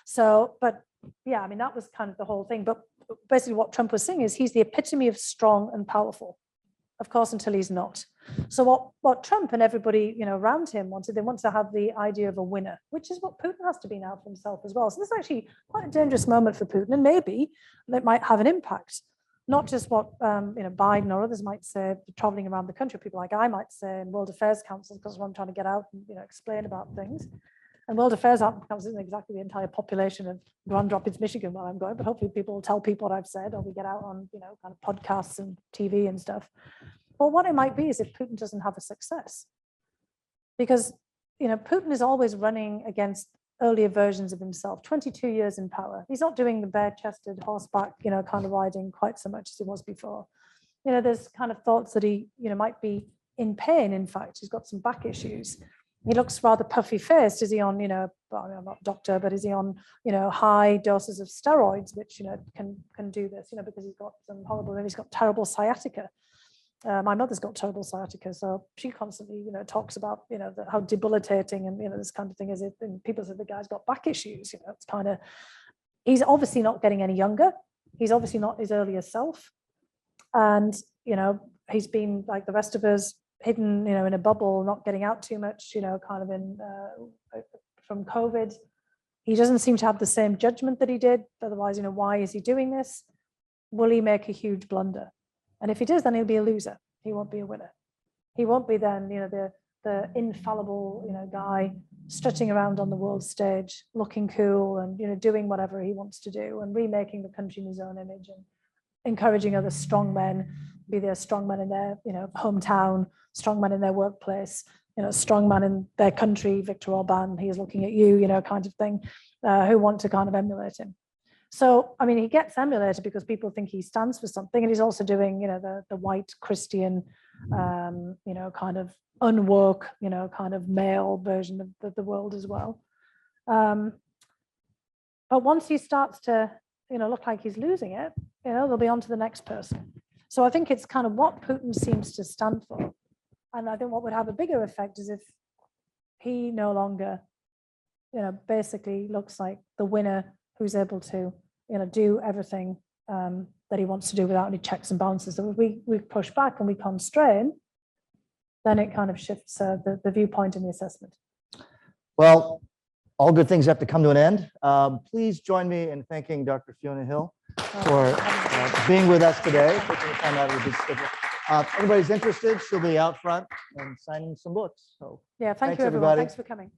S2: So, but yeah, I mean, that was kind of the whole thing. But basically what Trump was saying is he's the epitome of strong and powerful, of course, until he's not. So what Trump and everybody, around him wanted, they wanted to have the idea of a winner, which is what Putin has to be now for himself as well. So this is actually quite a dangerous moment for Putin, and maybe that might have an impact. Not just what Biden or others might say, traveling around the country, people like I might say in World Affairs Council, because I'm trying to get out and explain about things. And World Affairs Council isn't exactly the entire population of Grand Rapids, Michigan, where I'm going, but hopefully people will tell people what I've said, or we get out on kind of podcasts and TV and stuff. Well, what it might be is if Putin doesn't have a success, because Putin is always running against earlier versions of himself. 22 years in power. He's not doing the bare-chested horseback, kind of riding quite so much as he was before. There's kind of thoughts that he, might be in pain. In fact, he's got some back issues. He looks rather puffy-faced. Is he on, well, I'm not a doctor, but is he on, high doses of steroids, which, can do this, because he's got some horrible, he's got terrible sciatica. My mother's got terrible sciatica, so she constantly, talks about, how debilitating and, this kind of thing is it. And people say the guy's got back issues. It's kind of, he's obviously not getting any younger. He's obviously not his earlier self. And, he's been like the rest of us, hidden, in a bubble, not getting out too much, kind of in from COVID. He doesn't seem to have the same judgment that he did. Otherwise, why is he doing this? Will he make a huge blunder? And if he does, then he'll be a loser. He won't be a winner. He won't be then, the infallible, guy strutting around on the world stage, looking cool and, doing whatever he wants to do and remaking the country in his own image and encouraging other strong men, be there strong men in their, hometown, strong men in their workplace, strong man in their country, Viktor Orban, he is looking at you, kind of thing, who want to kind of emulate him. So, I mean, he gets emulated because people think he stands for something, and he's also doing, the white Christian, kind of unwoke, kind of male version of the world as well. But once he starts to, look like he's losing it, they'll be on to the next person. So I think it's kind of what Putin seems to stand for. And I think what would have a bigger effect is if he no longer, basically looks like the winner who's able to, do everything that he wants to do without any checks and balances. So if we push back and we constrain, then it kind of shifts the viewpoint in the assessment.
S1: Well, all good things have to come to an end. Please join me in thanking Dr. Fiona Hill for being with us today, taking the time out of your busy schedule. If anybody's interested, she'll be out front and signing some books. So
S2: Yeah, thank
S1: Thanks,
S2: you, everyone.
S1: everybody.
S2: Thanks for coming.